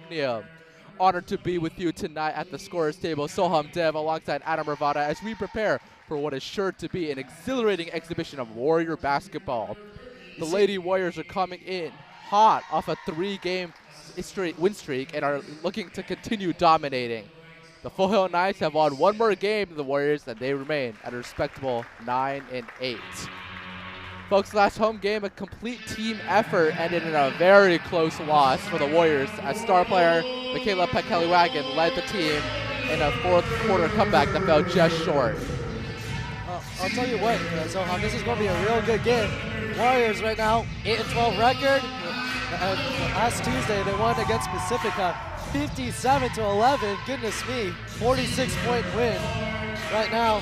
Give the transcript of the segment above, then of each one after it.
Magnum. Honored to be with you tonight at the scorer's table. Soham Dev alongside Adam Ravada as we prepare for what is sure to be an exhilarating exhibition of Warrior basketball. The Lady Warriors are coming in hot off a 3-game win streak and are looking to continue dominating. The Foothill Knights have won one more game than the Warriors, and they remain at a respectable 9-8. Folks, last home game, a complete team effort ended in a very close loss for the Warriors as star player Michaela Pekeliwagan led the team in a fourth quarter comeback that fell just short. I'll tell you what, Soham, this is going to be a real good game. Warriors right now, 8-12 record. Last Tuesday, they won against Pacifica 57-11. Goodness me, 46-point win. Right now,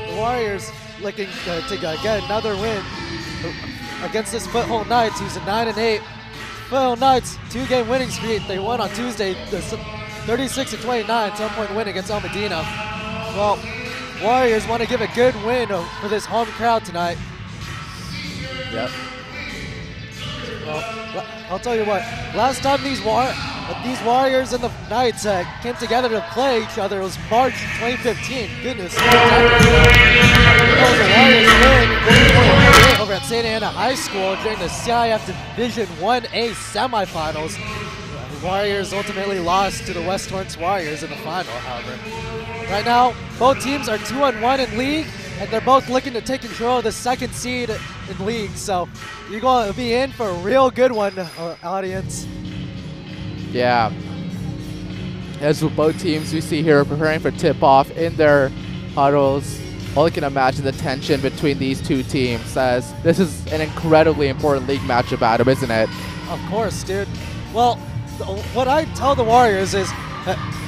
the Warriors looking to get another win against this Foothill Knights, who's a 9-8. Foothill Knights, 2-game winning streak. They won on Tuesday, 36-29, 10-point win against El Medina. Well, Warriors want to give a good win for this home crowd tonight. Yep. Well, I'll tell you what. Last time these Warriors and the Knights came together to play each other was March 2015. Goodness. That was a Warriors win over at Santa Ana High School during the CIF Division 1A semifinals. The Warriors ultimately lost to the West Torrance Warriors in the final, however. Right now, both teams are 2-1 in league, and they're both looking to take control of the second seed in league. So you're going to be in for a real good one, audience. Yeah. As with both teams we see here preparing for tip-off in their huddles, only can imagine the tension between these two teams, as this is an incredibly important league matchup, Adam, isn't it? Of course, dude. Well, what I tell the Warriors is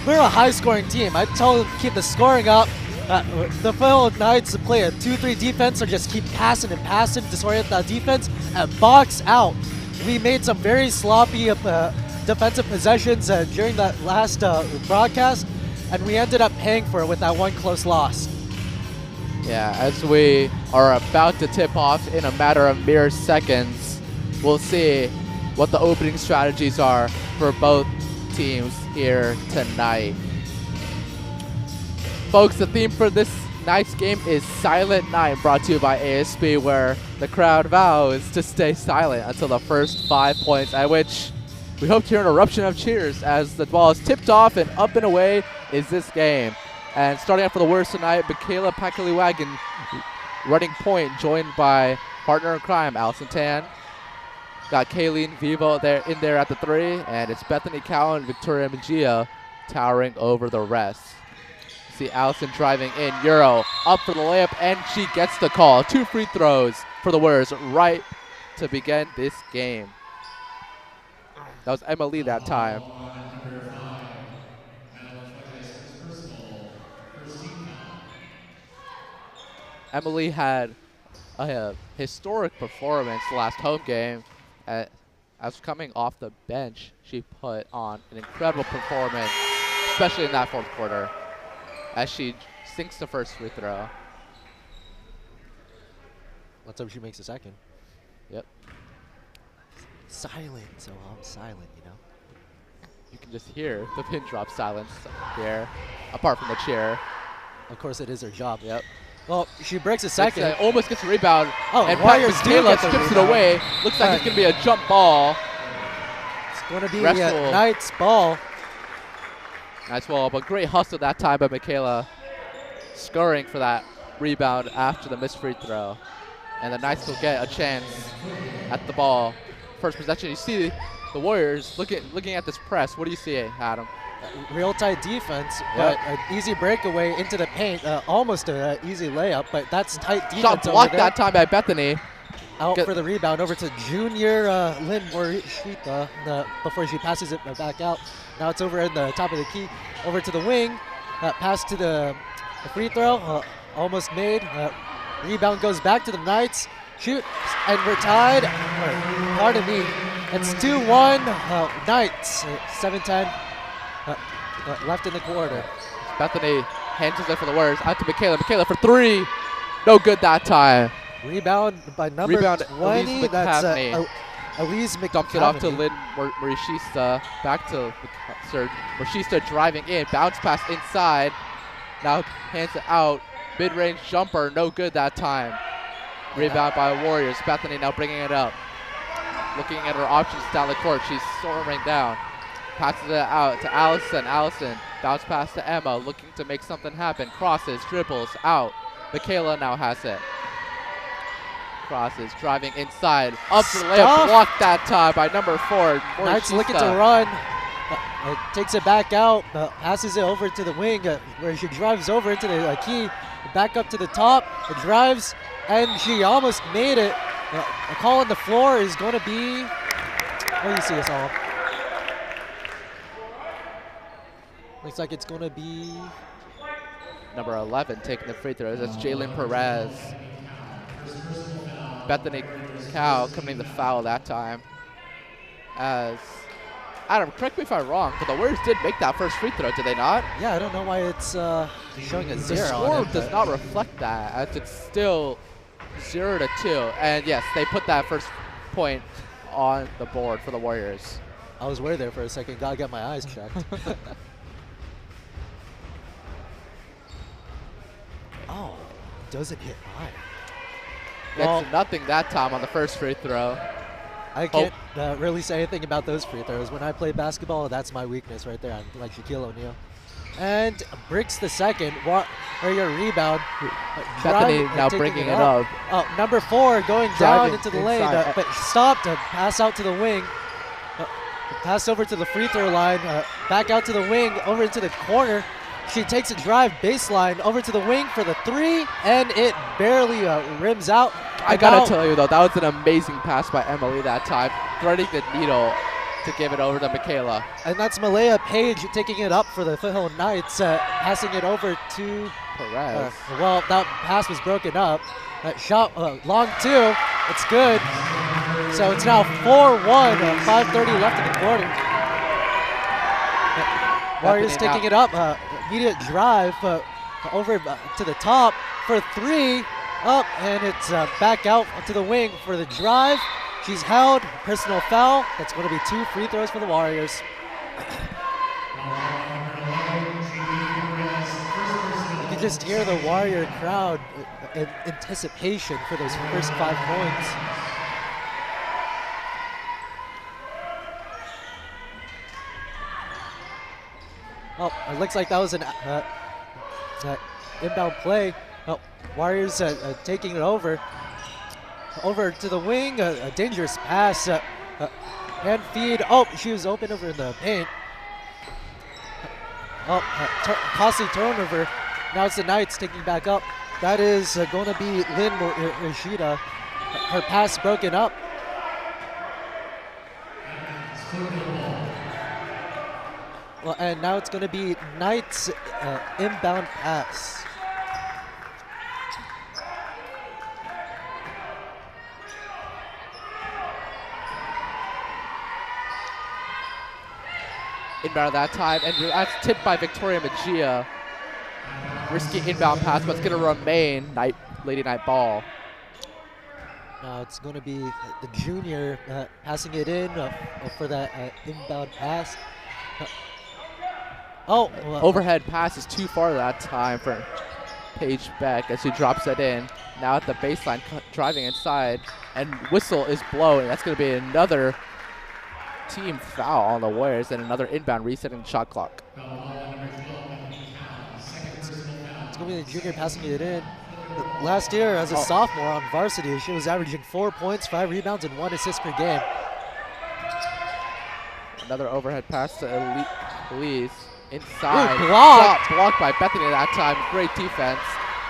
we're a high-scoring team. I tell them to keep the scoring up. The Foothill Knights play a 2-3 defense, or just keep passing and passing, disorient that defense, and box out. We made some very sloppy defensive possessions during that last broadcast, and we ended up paying for it with that one close loss. Yeah, as we are about to tip off in a matter of mere seconds, we'll see what the opening strategies are for both teams here tonight. Folks, the theme for this night's game is Silent Night, brought to you by ASB, where the crowd vows to stay silent until the first 5 points, at which we hope to hear an eruption of cheers as the ball is tipped off, and up and away is this game. And starting out for the Warriors tonight, Michaela Pekeliwagan running point, joined by partner in crime, Allison Tan. Got Kayleen Vivo in there at the 3, and it's Bethany Cowan and Victoria Mejia towering over the rest. See Allison driving in, Euro up for the layup, and she gets the call. 2 free throws for the Warriors right to begin this game. That was Emily that time. Emily had a historic performance last home game. As coming off the bench, she put on an incredible performance, especially in that fourth quarter, as she sinks the first free throw. Let's hope she makes a second. Yep. Silent, so I'm silent, you know. You can just hear the pin drop silence here, apart from the cheer. Of course, it is her job. Yep. Well, she breaks a second. Almost gets a rebound. Oh, and Warriors do Michaela get the strips it rebound. away. Looks like it's going to be a jump ball. It's going to be Wrestle. a Knights ball. Nice ball, but great hustle that time by Michaela, scurrying for that rebound after the missed free throw. And the Knights will get a chance at the ball. First possession, you see the Warriors looking at this press. What do you see, Adam? Real tight defense, but an easy breakaway into the paint. Almost an easy layup, but that's tight defense. Shot blocked that time by Bethany. Out for the rebound over to junior Lynn Morishita before she passes it back out. Now it's over in the top of the key. Over to the wing. Pass to the free throw. Almost made. Rebound goes back to the Knights. Shoot. And we're tied. Pardon me. It's 2-1 Knights. 7-10 left in the quarter. Bethany hands it for the Warriors. Out to Michaela. Michaela for 3. No good that time. Rebound by number 20. That's Elise Dumps it off to McCavity. Lynn Morishista. Back to Morishista driving in. Bounce pass inside. Now hands it out. Mid-range jumper, no good that time. Rebound by Warriors. Bethany now bringing it up. Looking at her options down the court. She's storming down. Passes it out to Allison. Allison, bounce pass to Emma. Looking to make something happen. Crosses, dribbles, out. Michaela now has it. Crosses, driving inside. Up for the layup. Blocked that time by number 4. Knights looking to run. Takes it back out. Passes it over to the wing where she drives over into the key. Back up to the top. Drives, and she almost made it. A call on the floor is going to be. What do you see us all? Looks like it's going to be number 11 taking the free throws. That's Jalen Perez. Bethany Cow committing the foul that time. As Adam, correct me if I'm wrong, but the Warriors did make that first free throw, did they not? Yeah, I don't know why it's showing a 0 the score on it. Does not reflect that, as it's still 0-2. And yes, they put that first point on the board for the Warriors. I was worried there for a second. Gotta get my eyes checked. Oh, doesn't hit high. Gets nothing that time on the first free throw. I can't really say anything about those free throws. When I play basketball, that's my weakness right there. I'm like Shaquille O'Neal. And breaks the second. Your rebound. Bethany now bringing it up. Number 4 going down Driving into the lane, but stopped. Pass out to the wing. Pass over to the free throw line. Back out to the wing, over into the corner. She takes a drive baseline over to the wing for the 3, and it barely rims out. I gotta tell you though, that was an amazing pass by Emily that time, threading the needle to give it over to Michaela. And that's Malaya Page taking it up for the Foothill Knights, passing it over to Perez. Well, that pass was broken up. Shot long 2, it's good. So it's now 4-1, 5:30 left in the quarter. Warriors taking it up, immediate drive over to the top for 3, up, and it's back out to the wing for the drive. She's held, personal foul. That's going to be 2 free throws for the Warriors. You can just hear the Warrior crowd in anticipation for those first 5 points. Oh, it looks like that was an inbound play. Oh, Warriors taking it over. Over to the wing, a dangerous pass. Hand feed. Oh, she was open over in the paint. Oh, costly turnover. Now it's the Knights taking back up. That is going to be Lynn Morishita. Her pass broken up. Well, and now it's going to be Knights inbound pass. Inbound that time, and that's tipped by Victoria Magia. Risky inbound pass, but it's going to remain Lady Knight ball. Now it's going to be the junior passing it in for that inbound pass. Overhead pass is too far that time for Paige Beck as she drops it in. Now at the baseline, driving inside, and whistle is blowing. That's going to be another team foul on the Warriors and another inbound resetting the shot clock. It's going to be the junior passing it in. Last year, as a sophomore on varsity, she was averaging 4 points, 5 rebounds, and 1 assist per game. Another overhead pass to Elise. Inside. Ooh, blocked. Blocked by Bethany that time. Great defense.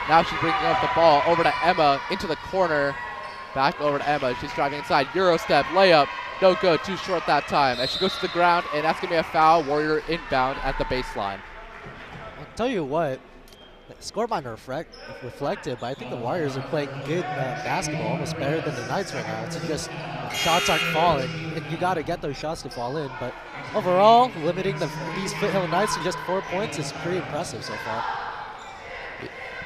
Now she's bringing up the ball over to Emma into the corner. Back over to Emma. She's driving inside. Euro step. Layup. No good. Too short that time. As she goes to the ground, and that's going to be a foul. Warrior inbound at the baseline. I'll tell you what. Scoreboard reflected, but I think the Warriors are playing good basketball, almost better than the Knights right now. It's just shots aren't falling, and you got to get those shots to fall in. But overall, limiting these Foothill Knights to just 4 points is pretty impressive so far.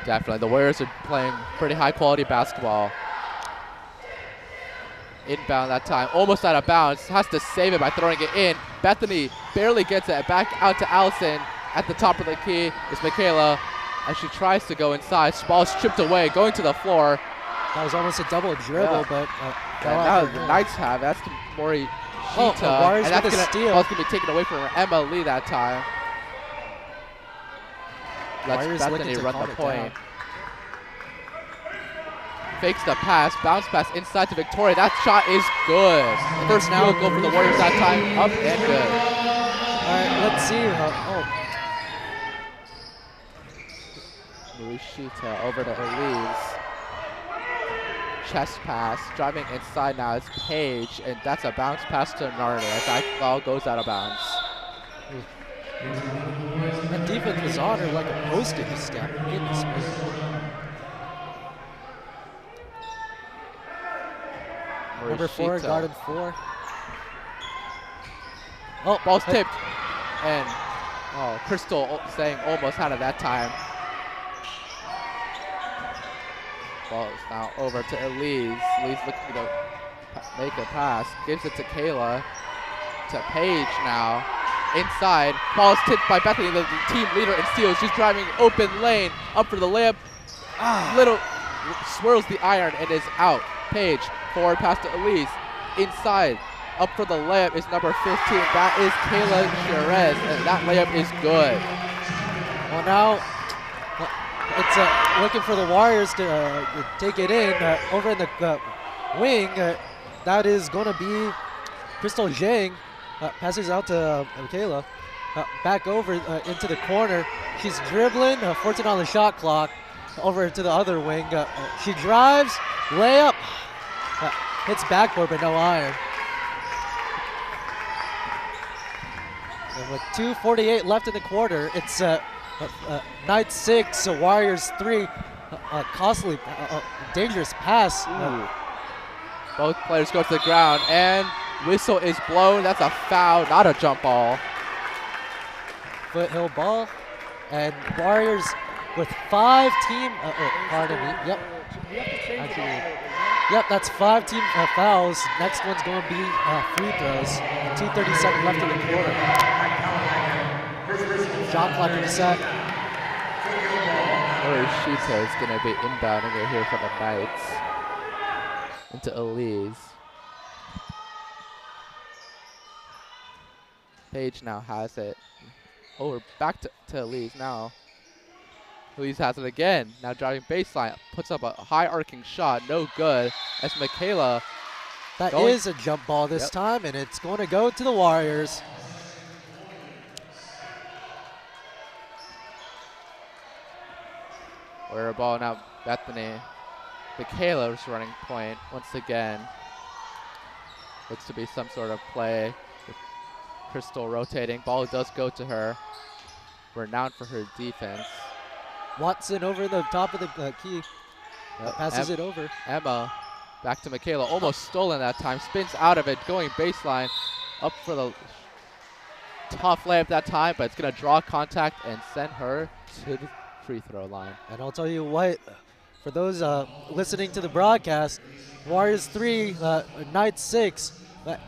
Definitely. The Warriors are playing pretty high-quality basketball. Inbound that time, almost out of bounds. Has to save it by throwing it in. Bethany barely gets it back out to Allison. At the top of the key is Michaela as she tries to go inside. Ball's chipped away, going to the floor. That was almost a double dribble, but now the Knights have. That's to Mori Shita. Warriors and that's with a steal. Ball's going to be taken away from Emma Lee that time. Let's Bethany run the point. Fakes the pass, bounce pass inside to Victoria. That shot is good. First field goal for the Warriors that time, up and good. All right, let's see. Marishita over to Elise. Chest pass, driving inside now is Paige, and that's a bounce pass to Narnia as that ball goes out of bounds. That defense was on her like a postage stamp. Goodness me. Number 4, guarded 4. Oh, ball's tipped. And Crystal saying almost had it that time. Ball is now over to Elise. Elise looking to make a pass. Gives it to Kayla. To Paige now. Inside. Ball is tipped by Bethany, the team leader in steals. She's driving open lane. Up for the layup. Little swirls the iron and is out. Paige. Forward pass to Elise. Inside. Up for the layup is number 15. That is Kayla Jerez, and that layup is good. Well, now it's looking for the Warriors to take it in. Over in the wing, that is going to be Crystal Zhang. Passes out to Kayla. Back over into the corner. She's dribbling, 14 on the shot clock. Over to the other wing. She drives, layup. Hits backboard, but no iron. And with 2:48 left in the quarter, it's Knights 6, Warriors 3. Costly, dangerous pass. Both players go to the ground, and whistle is blown. That's a foul, not a jump ball. Foothill ball, and Warriors with 5 team. Pardon me. Yep. Yep, that's 5 team fouls. Next one's going to be free throws. 2:37 left in the quarter. Shot clock reset. Morishita is going to be inbounding it here for the Knights. Into Elise. Paige now has it. Oh, we're back to Elise now. Elise has it again. Now driving baseline. Puts up a high arcing shot. No good. As Michaela. That is a jump ball this time, and it's going to go to the Warriors. We're a ball now. Bethany. Michaela is running point once again. Looks to be some sort of play. With Crystal rotating. Ball does go to her. Renowned for her defense. Watson over the top of the key. Passes it over. Emma back to Michaela. Almost stolen that time. Spins out of it. Going baseline. Up for the tough layup that time. But it's going to draw contact and send her to the free throw line. And I'll tell you what. For those listening to the broadcast, Warriors 3, Knights 6.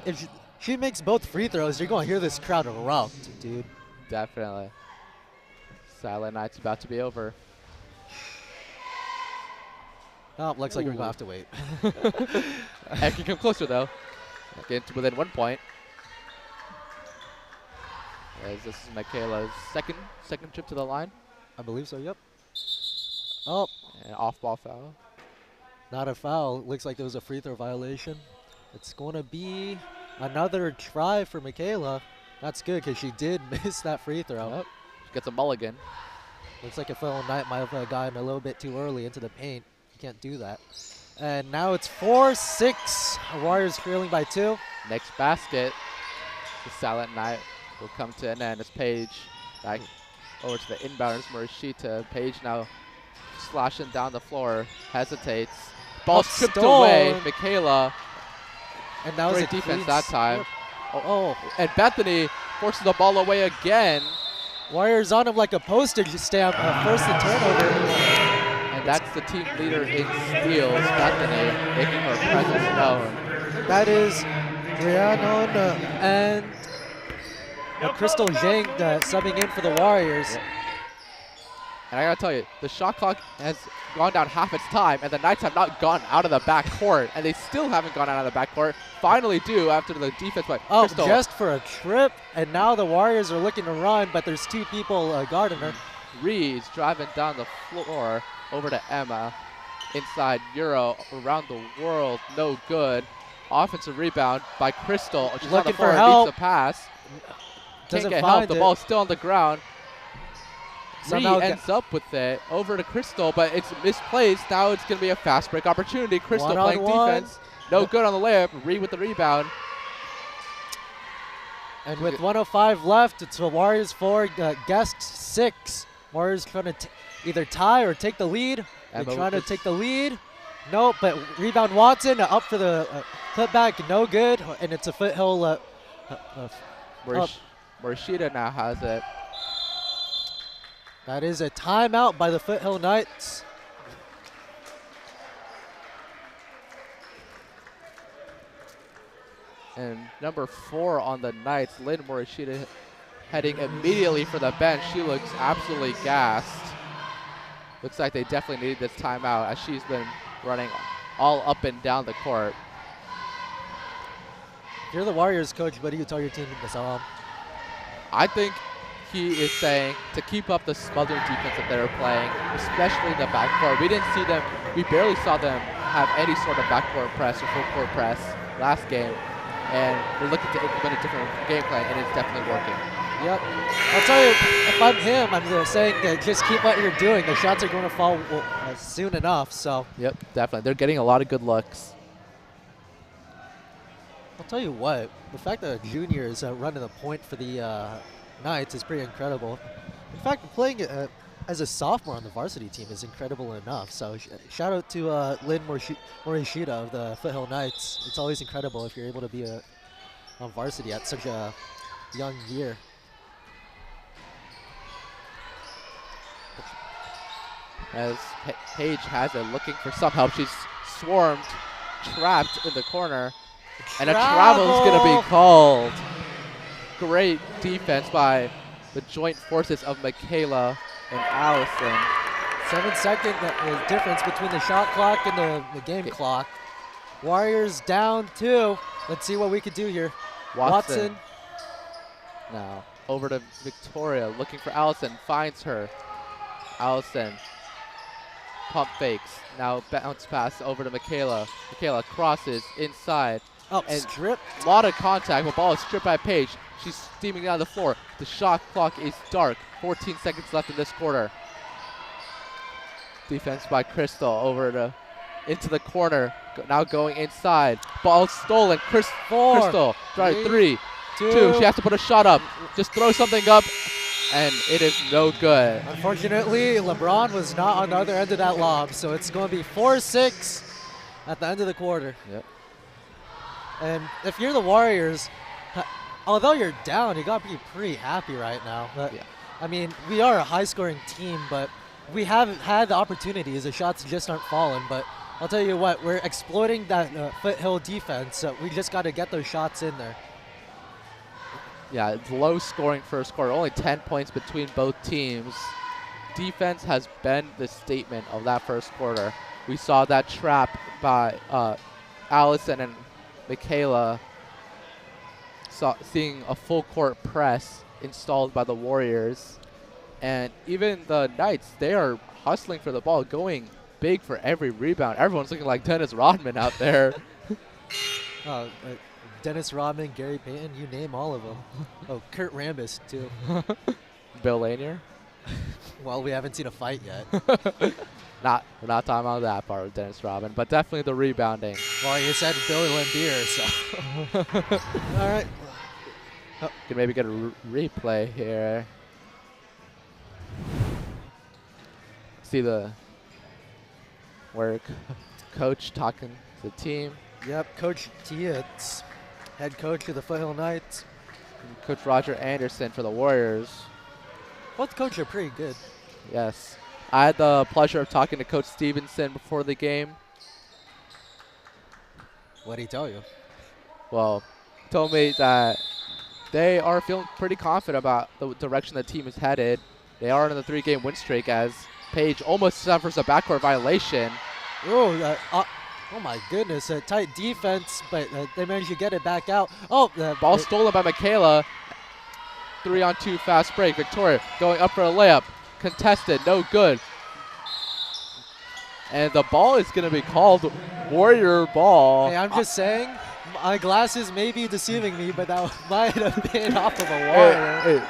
If she makes both free throws, you're going to hear this crowd erupt, dude. Definitely. Silent Night's about to be over. Oh, looks like we're going to have to wait. I can come closer, though. Get to within 1 point. As this is Michaela's second trip to the line. I believe so, yep. Oh. An off-ball foul. Not a foul. Looks like there was a free throw violation. It's going to be another try for Michaela. That's good because she did miss that free throw. Yep. She gets a mulligan. Looks like a fellow Knight might have gotten a little bit too early into the paint. You can't do that. And now it's 4-6. Warriors trailing by 2. Next basket, the Silent Knight will come to an end as Paige back over to the inbounders, Morishita. Paige now slashing down the floor, hesitates. Ball stripped away, Michaela. And that was great defense that time. Oh, and Bethany forces the ball away again. Warriors on him like a postage stamp. First the turnover. And that's the team leader in steals, Bethany, making her presence known. That is Rhiannon and Crystal Zhang subbing in for the Warriors. Yep. And I gotta tell you, the shot clock has gone down half its time, and the Knights have not gone out of the backcourt, and they still haven't gone out of the backcourt. Finally do after the defense by Crystal. Just for a trip, and now the Warriors are looking to run, but there's two people guarding her. Reed's driving down the floor over to Emma. Inside Euro, around the world, no good. Offensive rebound by Crystal. She's looking on the floor, for help. needs the pass. Can't Doesn't get find help. The it. ball's still on the ground. Somehow Reed ends up with it over to Crystal, but it's misplaced. Now it's going to be a fast break opportunity. Crystal playing defense. No good on the layup. Reed with the rebound. And with 1:05 left, it's the Warriors 4, Guest 6. Warriors trying to either tie or take the lead. They're trying to take the lead. Nope, but rebound Watson up for the putback, no good. And it's a Foothill. Morishita now has it. That is a timeout by the Foothill Knights. And number 4 on the Knights, Lynn Morishita, heading immediately for the bench. She looks absolutely gassed. Looks like they definitely needed this timeout as she's been running all up and down the court. If you're the Warriors coach, what do you tell your team to sell on? I think he is saying to keep up the smothering defense that they're playing, especially in the backcourt. We didn't see them, we barely saw them have any sort of backcourt press or full court press last game. And we're looking to implement a different game plan, and it's definitely working. Yep. I'll tell you, if I'm him, I'm saying that just keep what you're doing. The shots are going to fall soon enough, so. Yep, definitely. They're getting a lot of good looks. I'll tell you what, the fact that a junior is running the point for the Knights is pretty incredible. In fact, playing as a sophomore on the varsity team is incredible enough. So shout out to Lynn Morishita of the Foothill Knights. It's always incredible if you're able to be on varsity at such a young year. As Paige has it, looking for some help. She's swarmed, trapped in the corner. And a travel is going to be called. Great defense by the joint forces of Michaela and Allison. 7-second difference between the shot clock and the game clock. Warriors down 2. Let's see what we can do here. Watson. Now over to Victoria, looking for Allison, finds her. Allison, pump fakes. Now bounce pass over to Michaela. Michaela crosses inside. Oh, strip. A lot of contact. The ball is stripped by Paige. She's steaming down the floor. The shot clock is dark. 14 seconds left in this quarter. Defense by Crystal over into the corner. Now going inside. Ball stolen. Crystal. Try 3, 2. She has to put a shot up. Just throw something up, and it is no good. Unfortunately, LeBron was not on the other end of that lob, so it's going to be 4-6 at the end of the quarter. Yep. And if you're the Warriors, although you're down, you got to be pretty happy right now. But, yeah. I mean, we are a high-scoring team, but we haven't had the opportunities. The shots just aren't falling. But I'll tell you what, we're exploiting that Foothill defense. So we just got to get those shots in there. Yeah, it's low-scoring first quarter. Only 10 points between both teams. Defense has been the statement of that first quarter. We saw that trap by Allison and Michaela, seeing a full court press installed by the Warriors. And even the Knights, they are hustling for the ball, going big for every rebound. Everyone's looking like Dennis Rodman out there. Dennis Rodman, Gary Payton, you name all of them. Oh, Kurt Rambis, too. Bill Lanier? Well, we haven't seen a fight yet. We're not talking about that part of Dennis Rodman, but definitely the rebounding. Well, you said Billy Lambier, so. All right. Can maybe get a replay here. See where coach talking to the team. Yep, Coach Tietz, head coach of the Foothill Knights. And Coach Roger Anderson for the Warriors. Both coaches are pretty good. Yes. I had the pleasure of talking to Coach Stevenson before the game. What'd he tell you? Well, told me that they are feeling pretty confident about the direction the team is headed. They are in the 3-game win streak as Page almost suffers a backcourt violation. Oh, oh my goodness, a tight defense, but they managed to get it back out. Oh, Ball stolen by Michaela. 3-on-2 fast break. Victoria going up for a layup. Contested, no good. And the ball is going to be called Warrior ball. Hey, I'm just saying, my glasses may be deceiving me, but that might have been off of a Warrior.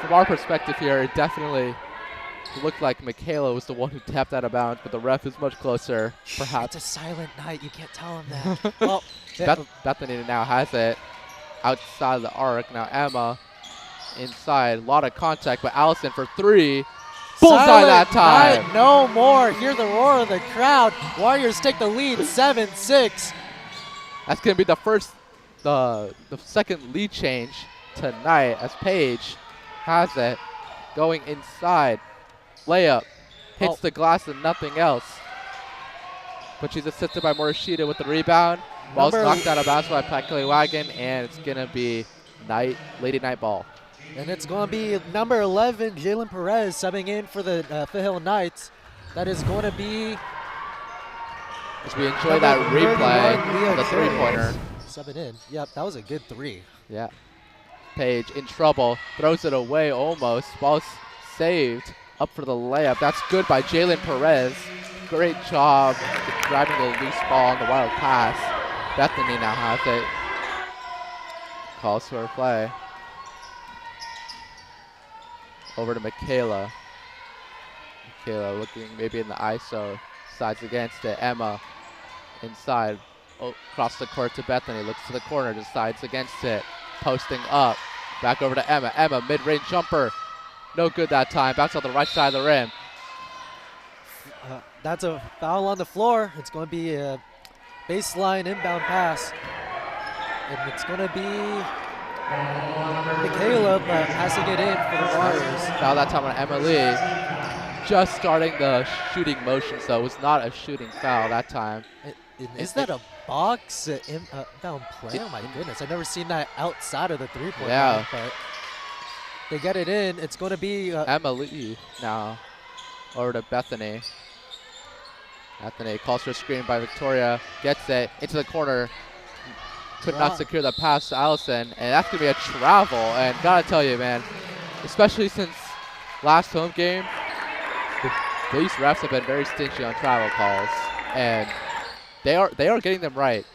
From our perspective here, it definitely looked like Michaela was the one who tapped out of bounds, but the ref is much closer, perhaps. It's a silent night. You can't tell him that. Well, Bethany now has it outside the arc. Now Emma inside. A lot of contact, but Allison for 3. Bullseye that time. Night, no more. Hear the roar of the crowd. Warriors take the lead 7-6. That's going to be the second lead change tonight as Paige has it. Going inside. Layup. Hits the glass and nothing else. But she's assisted by Morishita with the rebound. Ball's knocked out of bounds by Packley Wagon, and it's going to be Lady Night ball. And it's going to be number 11, Jalen Perez, subbing in for the Foothill Knights. That is going to be... As we enjoy that replay, the three-pointer. Subbing in. Yep, that was a good 3. Yeah. Page in trouble. Throws it away almost. Ball's saved. Up for the layup. That's good by Jalen Perez. Great job grabbing the loose ball on the wild pass. Bethany now has it. Calls for a play. Over to Michaela. Michaela looking maybe in the ISO. Sides against it. Emma inside. Across the court to Bethany. Looks to the corner. Decides against it. Posting up. Back over to Emma. Emma, mid-range jumper. No good that time. Bounce on the right side of the rim. That's a foul on the floor. It's going to be a baseline inbound pass. And it's going to be Michaela passing it in for the Warriors. Foul that time on Emma Lee. Just starting the shooting motion, so it was not a shooting foul that time. Is that a box inbound play? Oh my goodness, I've never seen that outside of the three-point line, but they get it in. It's going to be Emma Lee now over to Bethany. Bethany calls for a screen by Victoria, gets it into the corner. Could not secure the pass to Allison, and that's going to be a travel. And gotta tell you, man, especially since last home game, these refs have been very stingy on travel calls, and they are getting them right.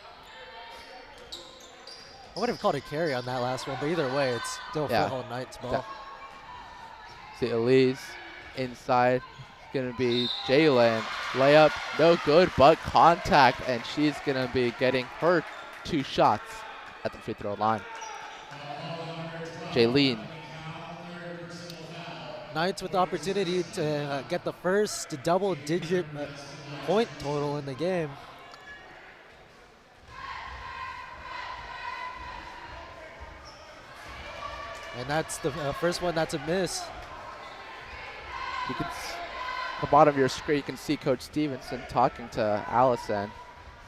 I would have called a carry on that last one, but either way, it's still Foothill Knights ball. See Elise inside. Going to be Jalen. Layup, no good, but contact, and she's going to be getting her 2 shots at the free throw line. Jaylene. Knights with the opportunity to get the first double-digit point total in the game. And that's the first one that's a miss. You can the bottom of your screen, you can see Coach Stevenson talking to Allison,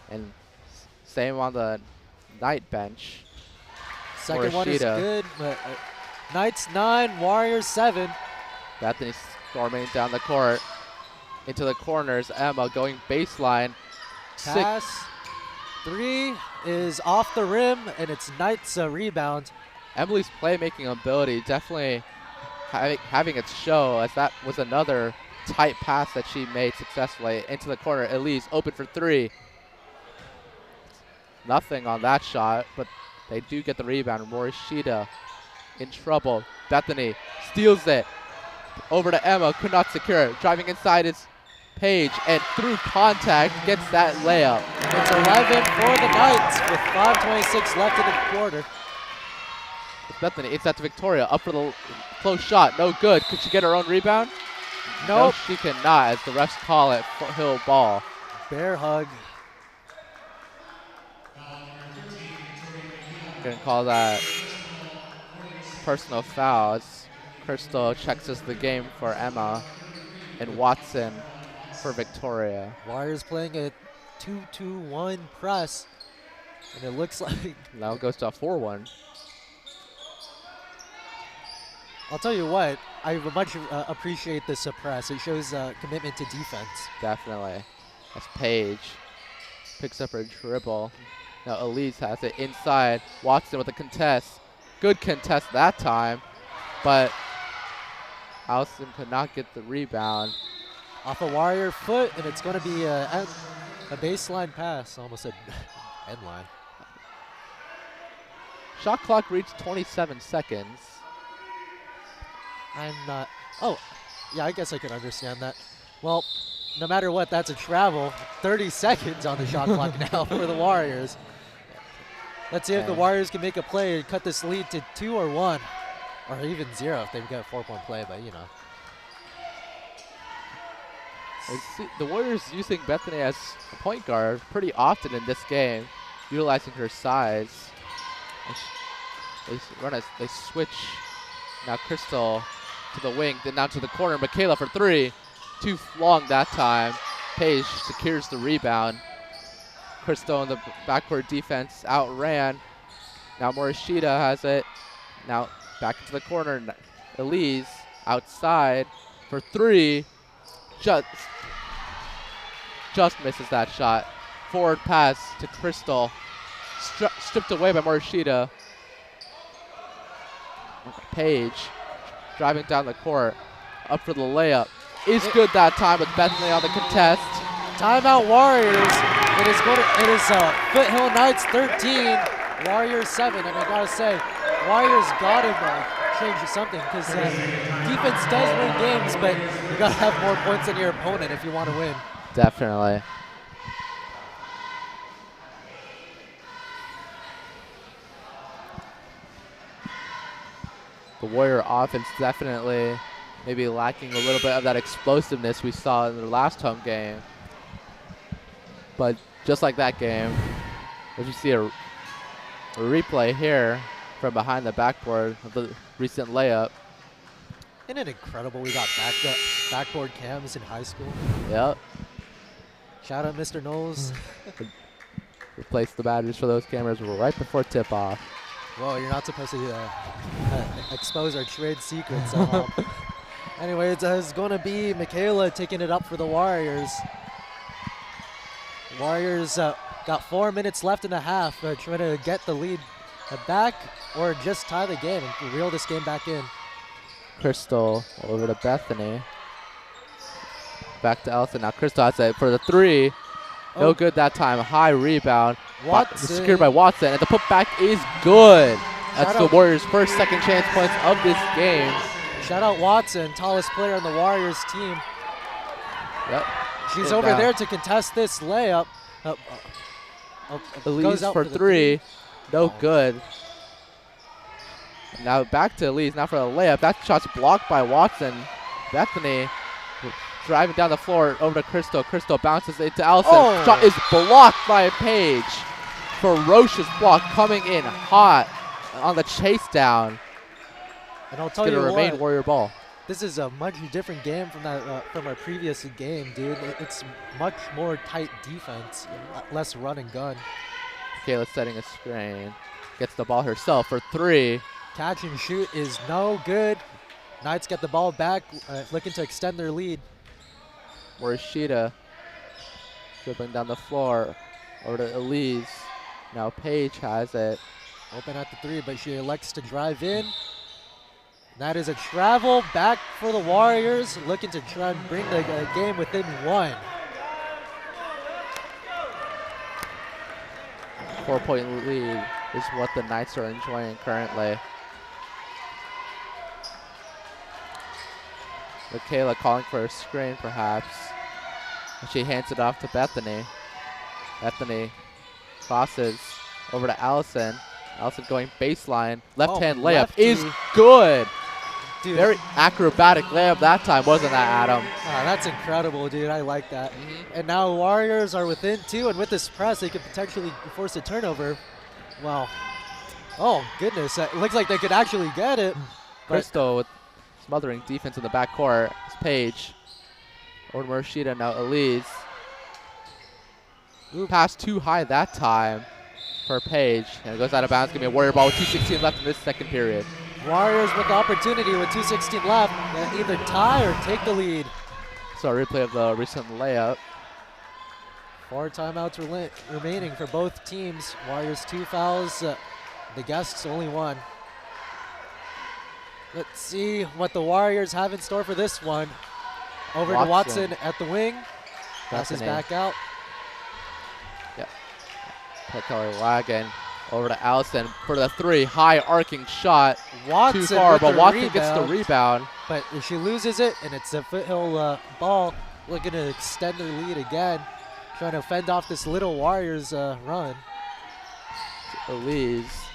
and same on the Knight bench. Second one is good, but Knights 9, Warriors 7. Bethany storming down the court into the corners. Emma going baseline. Pass. 3 is off the rim, and it's Knights rebound. Emily's playmaking ability definitely having its show, as that was another tight pass that she made successfully into the corner. Elise open for 3. Nothing on that shot, but they do get the rebound. Morishita in trouble. Bethany steals it. Over to Emma, could not secure it. Driving inside is Paige, and through contact gets that layup. It's 11 for the Knights with 5:26 left in the quarter. It's Bethany, it's at Victoria, up for the close shot, no good. Could she get her own rebound? Nope. No, she cannot, as the refs call it Foothill ball. Bear hug. Gonna call that personal foul as Crystal checks us the game for Emma and Watson for Victoria. Warriors playing a 2-2-1 press. And it looks like Now it goes to a 4-1. I'll tell you what, I much appreciate the suppress. It shows commitment to defense. Definitely. That's Paige. Picks up her dribble. Now Elise has it inside. Watson with a contest. Good contest that time. But Allison could not get the rebound. Off a Warrior foot, and it's going to be a baseline pass. Almost a end line. Shot clock reached 27 seconds. I'm not. Oh, yeah, I guess I could understand that. Well, no matter what, that's a travel. 30 seconds on the shot clock now for the Warriors. Let's see if the Warriors can make a play and cut this lead to 2 or 1, or even 0 if they've got a 4-point play, but you know. The Warriors using Bethany as a point guard pretty often in this game, utilizing her size. They switch. Now Crystal to the wing, then down to the corner. Michaela for 3. Too long that time. Paige secures the rebound. Crystal in the backcourt defense outran. Now Morishita has it. Now back into the corner. Elise outside for 3. Just misses that shot. Forward pass to Crystal. Stripped away by Morishita. Paige driving down the court. Up for the layup. Is good that time with Bethany on the contest. Timeout Warriors. It is Foothill Knights 13, Warriors 7. And I gotta say, Warriors gotta change something because defense does win games, but you gotta have more points than your opponent if you want to win. Definitely. The Warrior offense definitely maybe lacking a little bit of that explosiveness we saw in the last home game. But just like that game, as you see a replay here from behind the backboard of the recent layup. Isn't it incredible we got backboard cams in high school? Yep. Shout out Mr. Knowles. Replace the batteries for those cameras right before tip-off. Whoa, you're not supposed to expose our trade secrets. Anyway, it's going to be Michaela taking it up for the Warriors. Warriors got 4 minutes left in the half, trying to get the lead back or just tie the game and reel this game back in. Crystal over to Bethany. Back to Elsa. Now Crystal has it for the 3. No good that time. High rebound. Secured by Watson. And the putback is good. That's the Warriors' first second chance points of this game. Shout out Watson, tallest player on the Warriors team. Yep. She's over there to contest this layup. Elise for 3. No good. Now back to Elise. Now for the layup. That shot's blocked by Watson. Bethany driving down the floor over to Crystal. Crystal bounces it to Allison. Shot is blocked by Paige. Ferocious block coming in hot on the chase down. And I'll tell you what, remain Warrior ball. This is a much different game from from our previous game, dude. It's much more tight defense, less run and gun. Kayla setting a screen. Gets the ball herself for 3. Catch and shoot is no good. Knights get the ball back, looking to extend their lead. Morishita dribbling down the floor over to Elise. Now Paige has it. Open at the 3, but she elects to drive in. That is a travel back for the Warriors, looking to try and bring the game within 1. 4-point lead is what the Knights are enjoying currently. Michaela calling for a screen, perhaps. She hands it off to Bethany. Bethany crosses over to Allison. Allison going baseline. Left-hand layup is good. Dude. Very acrobatic layup that time, wasn't that, Adam? That's incredible, dude. I like that. And now Warriors are within 2, and with this press, they could potentially force a turnover. Wow. Oh, goodness. It looks like they could actually get it. Crystal with smothering defense in the backcourt. It's Paige. Over to Morishita, now Elise. Pass too high that time. for Page, and it goes out of bounds. It's going to be a Warrior ball with 2:16 left in this second period. Warriors with the opportunity with 2:16 left to either tie or take the lead. So a replay of the recent layup. 4 timeouts remaining for both teams. Warriors 2 fouls, the guests only 1. Let's see what the Warriors have in store for this one. Over to Watson at the wing. Passes back out. Yep. Kelly Wagon over to Allison for the 3. High arcing shot. Watson too far, but Watson rebound, gets the rebound. But she loses it, and it's a Foothill ball. Looking to extend their lead again. Trying to fend off this little Warriors run. Elise.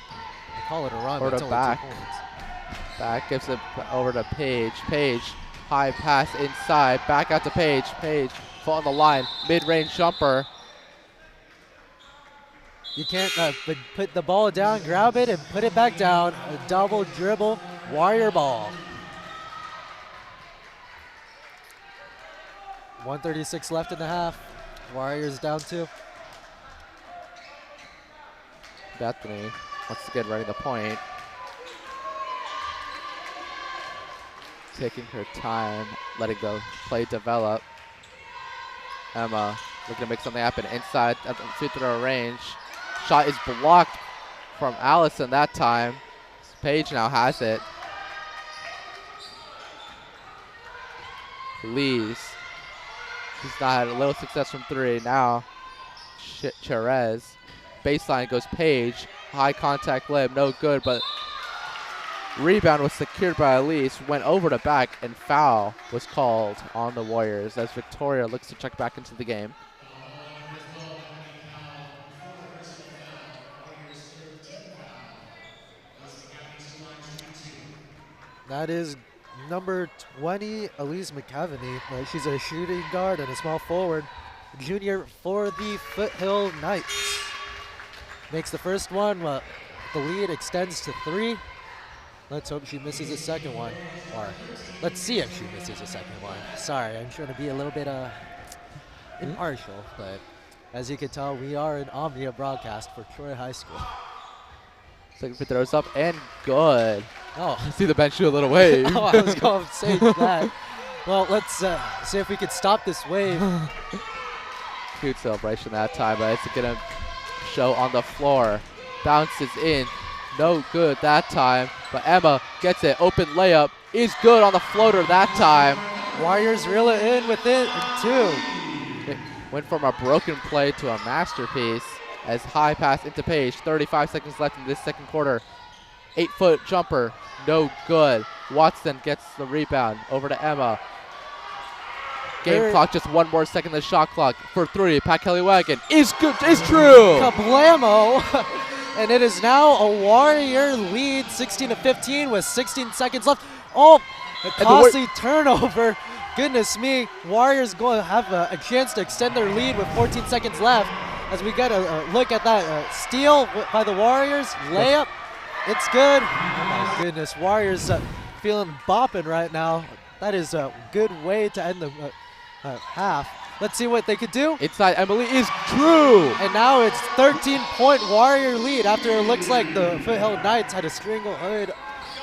I call it a run, or but it's to only back. 2 points. Back gives it over to Page. Page, high pass inside. Back out to Page. Page, foot on the line. Mid-range jumper. You can't but put the ball down, grab it, and put it back down. A double dribble, Warrior ball. 1:36 left in the half. Warriors down 2. Bethany wants to get ready the point. Taking her time, letting the play develop. Emma looking to make something happen inside at the free throw range. Shot is blocked from Allison that time. Page now has it. Lees. He's not had a little success from 3. Now, Cherez. Baseline goes Page. High contact lib, no good, but rebound was secured by Elise. Went over to back, and foul was called on the Warriors as Victoria looks to check back into the game. That is number 20, Elise McCavany. She's a shooting guard and a small forward. Junior for the Foothill Knights. Makes the first one. The lead extends to 3. Let's hope she misses a second one. Or let's see if she misses a second one. Sorry, I'm trying to be a little bit impartial, but as you can tell, we are an Omnia broadcast for Troy High School. Second free throws up and good. Oh, I see the bench do a little wave. oh, I was going to say that. Well, let's see if we could stop this wave. Cute celebration that time, but it's going to show on the floor. Bounces in. No good that time, but Emma gets it. Open layup is good on the floater that time. Warriors reel it in within 2. It went from a broken play to a masterpiece as high pass into Page. 35 seconds left in this second quarter. 8-foot jumper, no good. Watson gets the rebound over to Emma. Game clock, just 1 more second the shot clock for 3. Pat Kelly Wagon is good, is true. Kablamo. And it is now a Warrior lead, 16-15 with 16 seconds left. Oh, a costly turnover. Goodness me. Warriors going to have a chance to extend their lead with 14 seconds left. As we get a look at that steal by the Warriors. Layup. It's good. Oh my goodness. Warriors feeling bopping right now. That is a good way to end the half. Let's see what they could do. Inside Emily is true. And now it's 13-point Warrior lead after it looks like the Foothill Knights had a stranglehold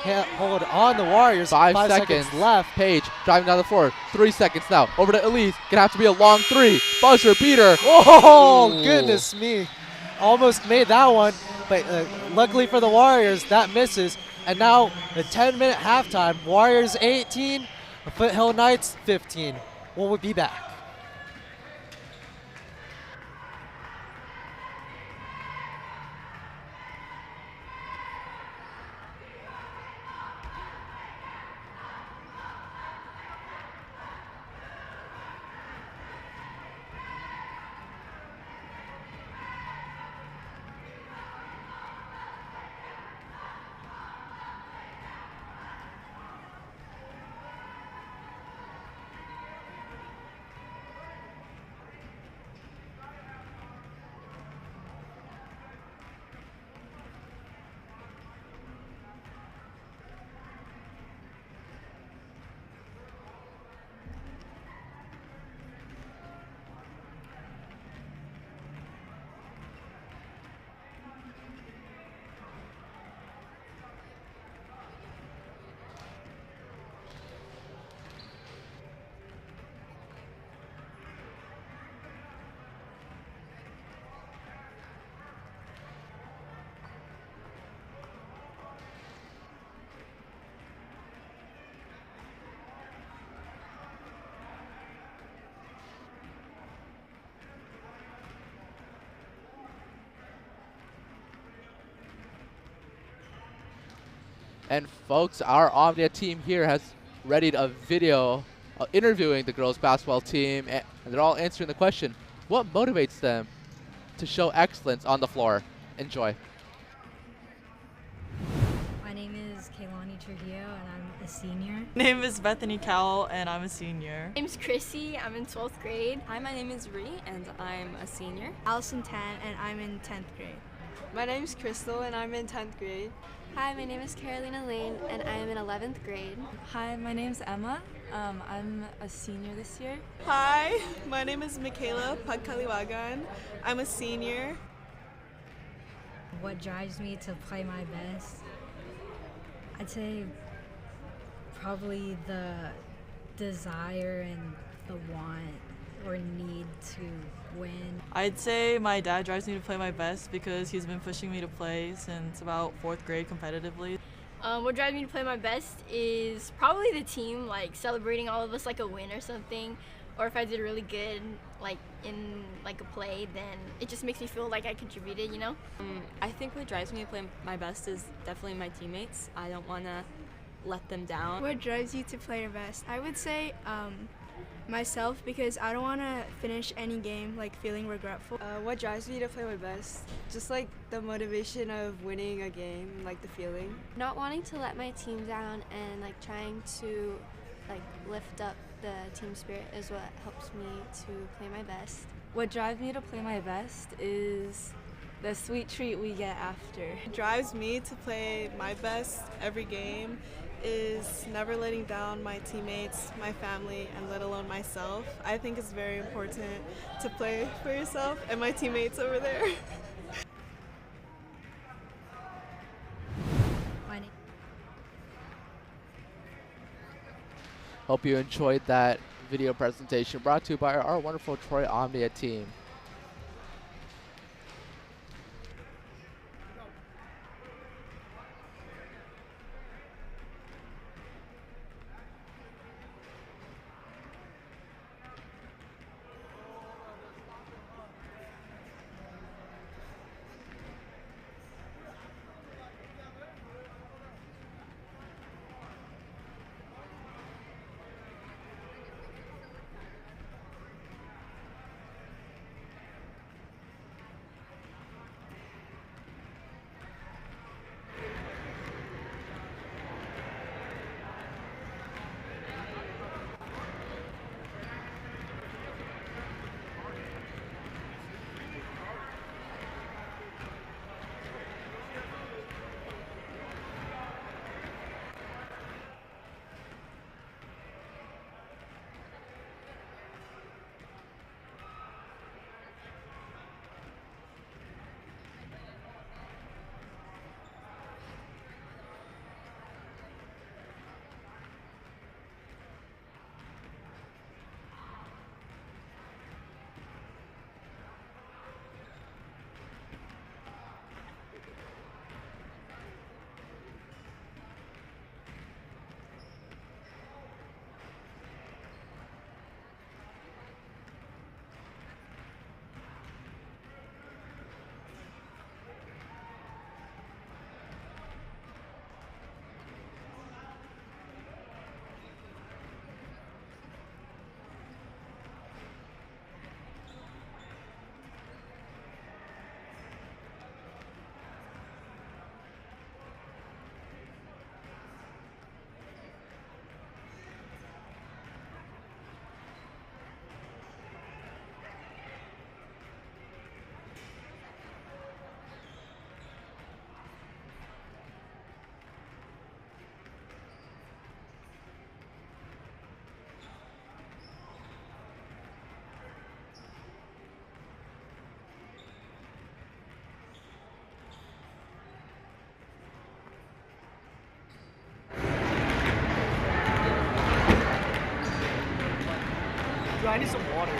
on the Warriors. 5 seconds left. Page driving down the floor. 3 seconds now. Over to Elise. Gonna have to be a long 3. Buzzer beater. Oh, goodness me. Almost made that one, but luckily for the Warriors, that misses. And now the 10-minute halftime. Warriors 18, Foothill Knights 15. We'll be back. And folks, our Omnia team here has readied a video interviewing the girls basketball team, and they're all answering the question, what motivates them to show excellence on the floor? Enjoy. My name is Kaylani Trujillo, and I'm a senior. Name is Bethany Cowell, and I'm a senior. My name's Chrissy. I'm in 12th grade. Hi, my name is Ree, and I'm a senior. Allison Tan, and I'm in 10th grade. My name's Crystal, and I'm in 10th grade. Hi, my name is Carolina Lane, and I am in 11th grade. Hi, my name's Emma. I'm a senior this year. Hi, my name is Michaela Pagkaliwagan. I'm a senior. What drives me to play my best? I'd say probably the desire and the want or need to win. I'd say my dad drives me to play my best because he's been pushing me to play since about 4th grade competitively. What drives me to play my best is probably the team, like celebrating all of us like a win or something. Or if I did really good, like in like a play, then it just makes me feel like I contributed, you know? I think what drives me to play my best is definitely my teammates. I don't want to let them down. What drives you to play your best? I would say myself, because I don't want to finish any game like feeling regretful. What drives me to play my best? Just like the motivation of winning a game, like the feeling. Not wanting to let my team down and like trying to like lift up the team spirit is what helps me to play my best. What drives me to play my best is the sweet treat we get after. What drives me to play my best every game is never letting down my teammates, my family, and let alone myself. I think it's very important to play for yourself and my teammates over there. Hope you enjoyed that video presentation brought to you by our wonderful Troy Omnia team. I need some water.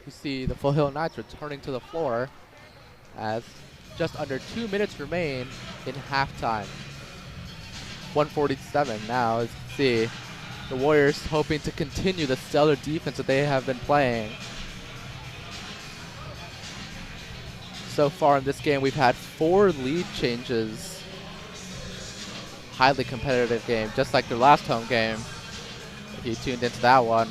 You see the Foothill Knights returning to the floor as just under 2 minutes remain in halftime. 147 now, as you can see. The Warriors hoping to continue the stellar defense that they have been playing. So far in this game, we've had 4 lead changes. Highly competitive game, just like their last home game. If you tuned into that one.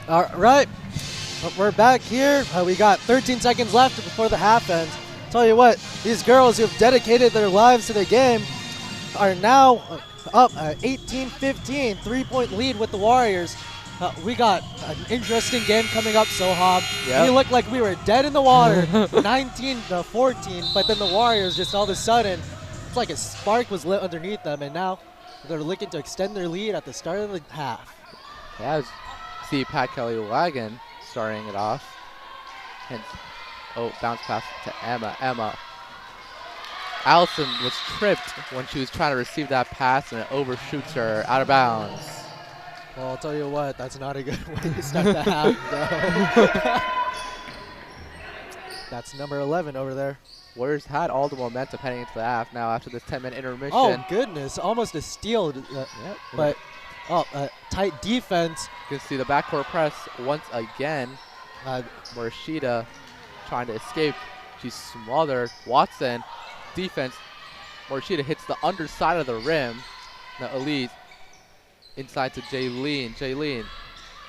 All right, we're back here. We got 13 seconds left before the half ends. Tell you what, these girls who have dedicated their lives to the game are now up 18-15, 3-point lead with the Warriors. We got an interesting game coming up, Sohab. Yep. We looked like we were dead in the water, 19-14, but then the Warriors just all of a sudden, it's like a spark was lit underneath them, and now they're looking to extend their lead at the start of the half. Yeah, see Pat Kelly Wagon starting it off. And bounce pass to Emma. Allison was tripped when she was trying to receive that pass, and it overshoots her out of bounds. Well, I'll tell you what, that's not a good way to start the half, though. That's number 11 over there. Warriors had all the momentum heading into the half. Now after this 10-minute intermission. Oh, goodness, almost a steal. Yep. But tight defense. You can see the backcourt press once again. Morishita trying to escape. She's smothered. Watson, defense. Morishita hits the underside of the rim. Now Elise inside to Jaylene. Jaylene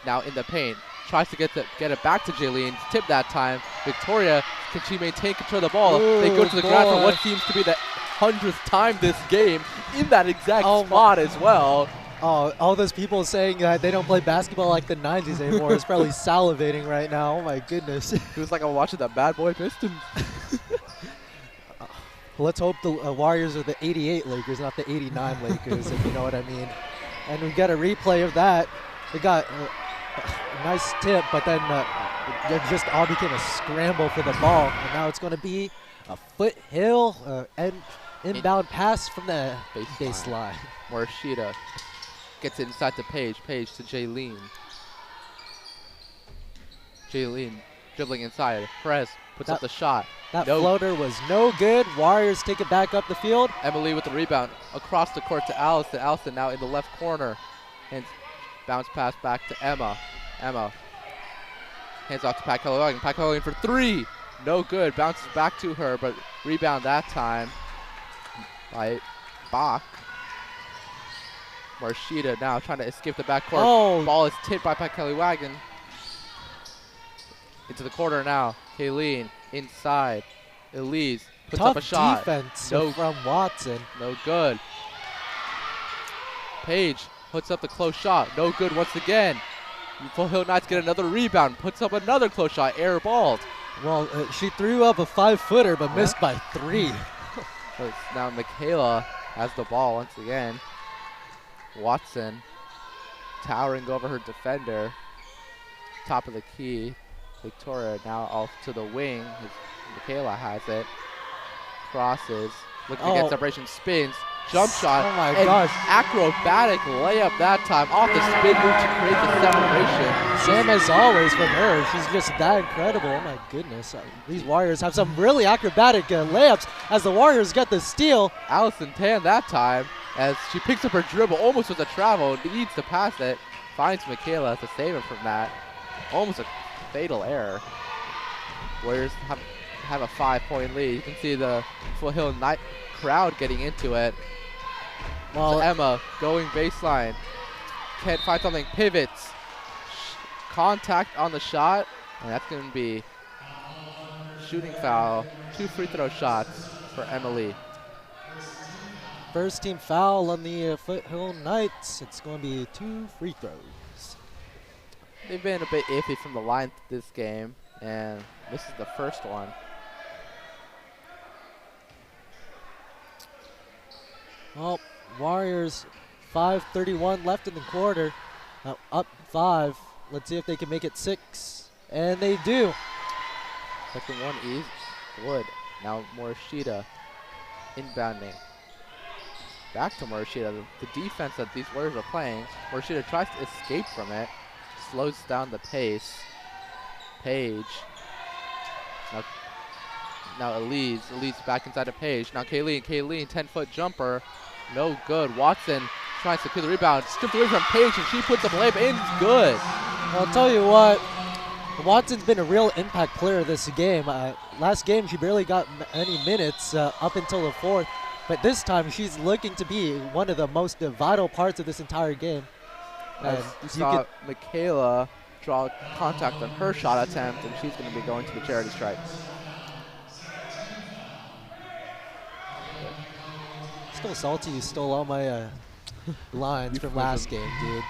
now in the paint. Tries to get it back to Jaylene. Tip that time. Victoria, can she maintain control of the ball? Ooh, they go to the ground for boy. what seems to be the 100th time this game in that exact spot as well. Oh, all those people saying that they don't play basketball like the 90s anymore is probably salivating right now. Oh, my goodness. It was like I'm watching the Bad Boy Pistons. Let's hope the Warriors are the 88 Lakers, not the 89 Lakers, if you know what I mean. And we got a replay of that. We got a nice tip, but then it just all became a scramble for the ball. And now it's going to be a Foothill and inbound pass from the baseline. Morishita gets it inside to Paige. Paige to Jaylene. Jaylene dribbling inside. Press. Puts up the shot. That floater was no good. Warriors take it back up the field. Emily with the rebound. Across the court to Allison. Allison now in the left corner. And bounce pass back to Emma. Emma. Hands off to Pat Kelly. Pat Kelly for 3. No good. Bounces back to her, but rebound that time by Bach. Morishita now trying to escape the backcourt. Oh. Ball is tipped by Pat Kelly Wagon. Into the corner now. Kayleen inside. Elise puts up a shot. Defense from Watson. No good. Paige puts up the close shot. No good once again. Foothill Knights get another rebound. Puts up another close shot. Air balled. Well, she threw up a 5-footer, but missed by 3. So it's now Michaela has the ball once again. Watson towering over her defender. Top of the key. Victoria now off to the wing. Michaela has it. Crosses. Looking to get separation. Spins. jump shot. Oh my and gosh. acrobatic layup that time off the spin move to create the separation. Same as always from her. She's just that incredible. Oh my goodness. These Warriors have some really acrobatic layups as the Warriors get the steal. Allison Tan that time as she picks up her dribble almost with a travel, needs to pass it, finds Michaela to save her from that. Almost a fatal error. Warriors have a 5-point lead. You can see the Foothill Knight crowd getting into it. Well, so Emma going baseline. Can't find something, pivots. Contact on the shot, and that's going to be shooting foul. 2 free throw shots for Emily. First team foul on the Foothill Knights. It's going to be 2 free throws. They've been a bit iffy from the line this game, and this is the first one. Well, Warriors, 5:31 left in the quarter. Up 5. Let's see if they can make it 6. And they do. Second one is Wood. Now Morishita inbounding. Back to Morishita. The defense that these Warriors are playing, Morishita tries to escape from it. Slows down the pace. Page. Now Elise back inside of Page. Now Kayleen, 10-foot jumper. No good. Watson trying to secure the rebound. Stripped away from Page, and she puts the layup in. Good. Well, I'll tell you what, Watson's been a real impact player this game. Last game, she barely got any minutes up until the 4th. But this time, she's looking to be one of the most vital parts of this entire game. As you saw Michaela draw contact on her shot attempt, and she's going to be going to the charity stripe. Still salty you stole all my lines from last game, dude.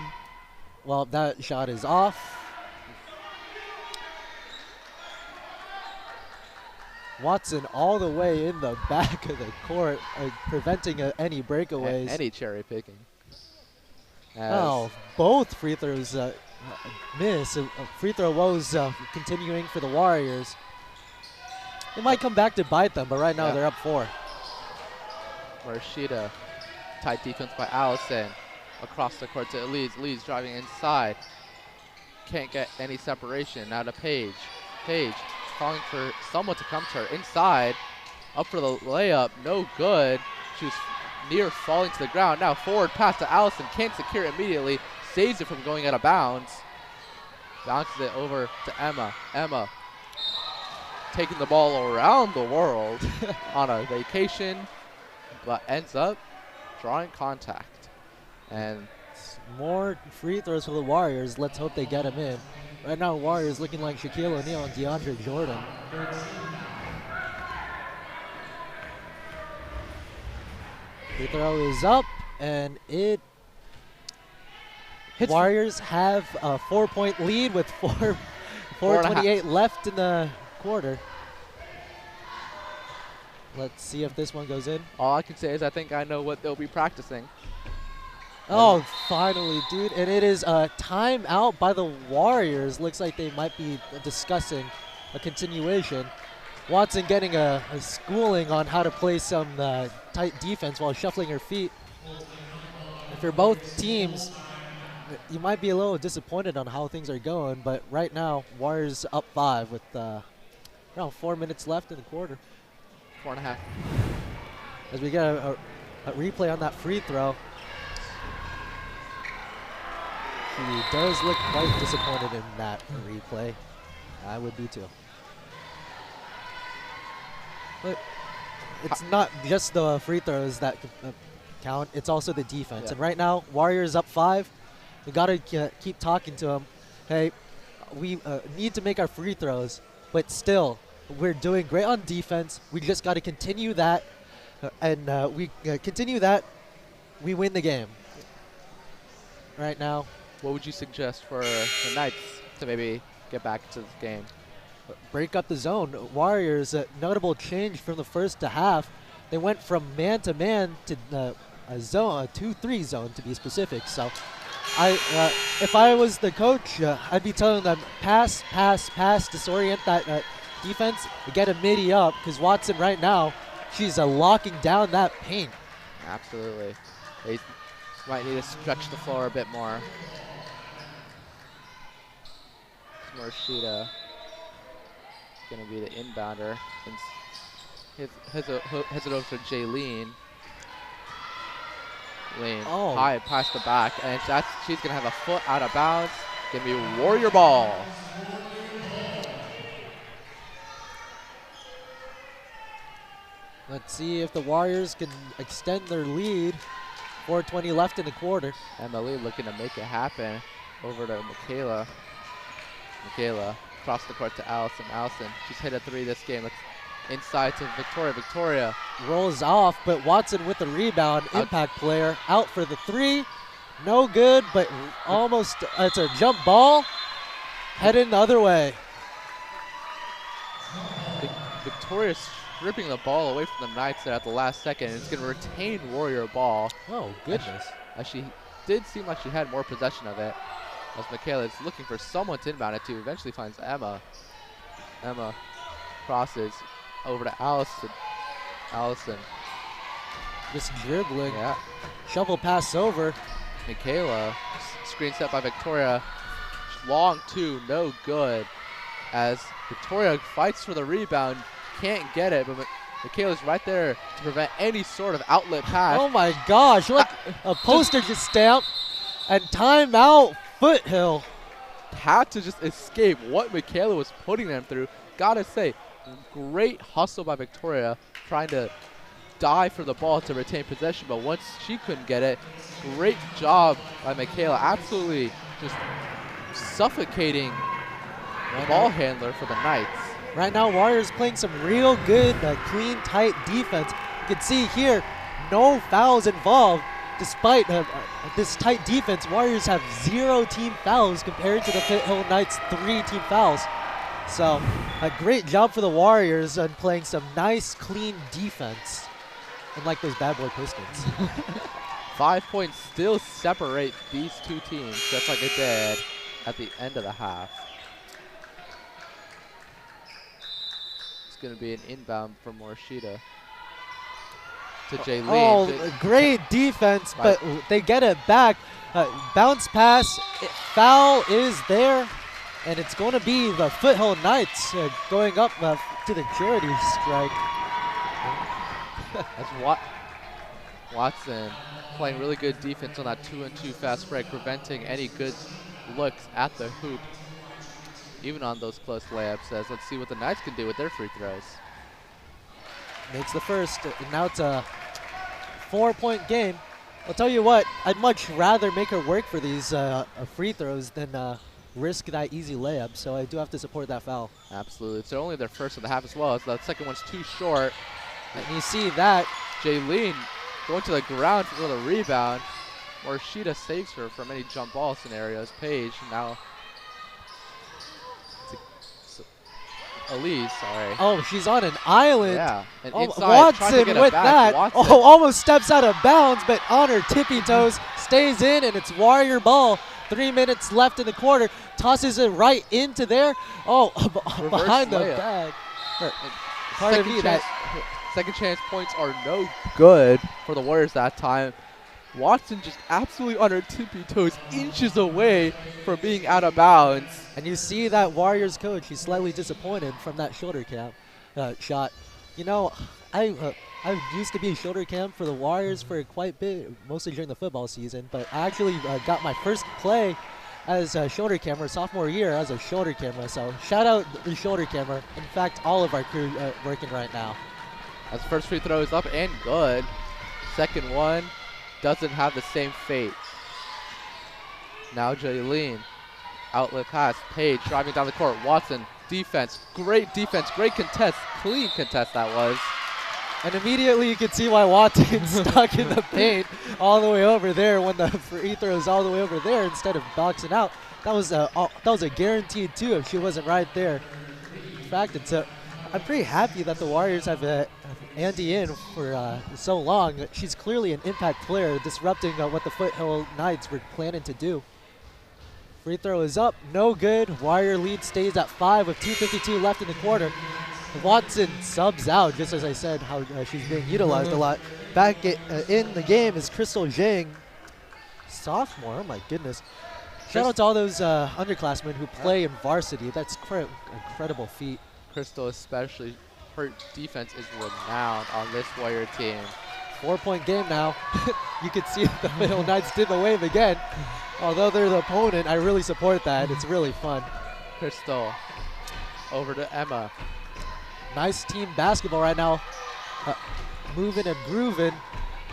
Well, that shot is off. Watson all the way in the back of the court, preventing any breakaways. Any cherry picking. Oh, both free throws miss. Free throw woes continuing for the Warriors. It might come back to bite them, but right now they're up 4. Morishita, tight defense by Allison. Across the court to Elise. Elise driving inside. Can't get any separation. Now to Paige. Paige calling for someone to come to her inside. Up for the layup. No good. She was near falling to the ground. Now forward pass to Allison. Can't secure it immediately. Saves it from going out of bounds. Bounces it over to Emma. Emma taking the ball around the world on a vacation, but ends up drawing contact. And more free throws for the Warriors. Let's hope they get them in. Right now, Warriors looking like Shaquille O'Neal and DeAndre Jordan. Free throw is up, and it hits. Warriors have a 4-point lead with 4:28 left in the quarter. Let's see if this one goes in. All I can say is I think I know what they'll be practicing. Oh, finally, dude. And it is a timeout by the Warriors. Looks like they might be discussing a continuation. Watson getting a schooling on how to play some tight defense while shuffling her feet. For both teams, you might be a little disappointed on how things are going, but right now, Warriors up 5 with around 4 minutes left in the quarter. 4.5. As we get a replay on that free throw. She does look quite disappointed in that replay. I would be too. But it's not just the free throws that count. It's also the defense. And right now, Warriors up 5. We got to keep talking to them. Hey, we need to make our free throws, but still, we're doing great on defense. We just got to continue that, and we continue that, we win the game. Right now. What would you suggest for the Knights to maybe get back to this game? Break up the zone. Warriors, notable change from the first to half. They went from man-to-man to a zone, a 2-3 zone to be specific. So if I was the coach, I'd be telling them pass, pass, pass, disorient that defense, and get a midi up, because Watson right now, she's locking down that paint. Absolutely. They might need to stretch the floor a bit more. Morishita is going to be the inbounder. And has it over to Jaylene. Lane, high past the back, and she's going to have a foot out of bounds. Give me Warrior ball. Let's see if the Warriors can extend their lead. 4:20 left in the quarter. Emily looking to make it happen. Over to Michaela. Michaela across the court to Allison. Allison, she's hit a 3 this game. It's inside to Victoria. Victoria rolls off, but Watson with the rebound. Impact player out for the 3. No good, but almost. It's a jump ball. Heading the other way. Victoria's stripping the ball away from the Knights there at the last second. It's going to retain Warrior ball. Oh, goodness. As she did seem like she had more possession of it. As Michaela is looking for someone to inbound it to. Eventually finds Emma. Emma crosses over to Allison. Allison. Just dribbling. Yeah. Shovel pass over. Michaela. Screen set by Victoria. Long 2, no good. As Victoria fights for the rebound. Can't get it, but Michaela's right there to prevent any sort of outlet pass. Oh my gosh, look, a poster just stamped. And timeout, Foothill. Had to just escape what Michaela was putting them through. Gotta say, great hustle by Victoria, trying to dive for the ball to retain possession, but once she couldn't get it, great job by Michaela. Absolutely just suffocating ball handler for the Knights. Right now, Warriors playing some real good, clean, tight defense. You can see here, no fouls involved. Despite this tight defense, Warriors have 0 team fouls compared to the Foothill Knights' 3 team fouls. So a great job for the Warriors on playing some nice, clean defense. Unlike those bad boy Pistons. 5 points still separate these two teams, just like it did at the end of the half. It's going to be an inbound from Morishita to Jaylene. Oh, great defense, but they get it back. Bounce pass, foul is there, and it's going to be the Foothill Knights going up to the charity strike. That's Watson playing really good defense on that 2-and-2 fast break, preventing any good looks at the hoop, even on those close layups. Let's see what the Knights can do with their free throws. Makes the first. Now it's a 4-point game. I'll tell you what, I'd much rather make her work for these free throws than risk that easy layup, so I do have to support that foul. Absolutely. It's only their first of the half as well, as the second one's too short. And you see that. Jaylene going to the ground for the rebound. Morishita saves her from any jump ball scenarios. Paige now. Elise, sorry. Oh, she's on an island. Yeah. And Watson with that. Watson. Oh, almost steps out of bounds, but on her tippy toes, stays in, and it's Warrior ball. 3 minutes left in the quarter. Tosses it right into there. Oh, behind the bag. Second chance points are no good for the Warriors that time. Watson just absolutely on her tippy toes, inches away from being out of bounds. And you see that Warriors coach, he's slightly disappointed from that shoulder cam shot. You know, I used to be a shoulder cam for the Warriors for quite a bit, mostly during the football season, but I actually got my first play as a shoulder camera sophomore year as a shoulder camera. So shout out the shoulder camera. In fact, all of our crew working right now. As first free throw is up and good. Second one doesn't have the same fate. Now Jaylene, outlet pass, Paige driving down the court. Watson, defense, great contest, clean contest that was. And immediately you can see why Watson's stuck in the paint all the way over there when the free throw is all the way over there instead of boxing out. That was a guaranteed 2 if she wasn't right there. In fact, I'm pretty happy that the Warriors have Andy in for so long. She's clearly an impact player, disrupting what the Foothill Knights were planning to do. Free throw is up, no good. Warrior lead stays at 5 with 2:52 left in the quarter. Watson subs out, just as I said, how she's being utilized a lot. Back in the game is Crystal Zhang, sophomore. Oh my goodness. Shout out to all those underclassmen who play in varsity. That's incredible feat. Crystal especially, her defense is renowned on this Warrior team. 4-point game now. You can see the Foothill Knights did the wave again. Although they're the opponent, I really support that. It's really fun. Crystal over to Emma. Nice team basketball right now. Moving and grooving.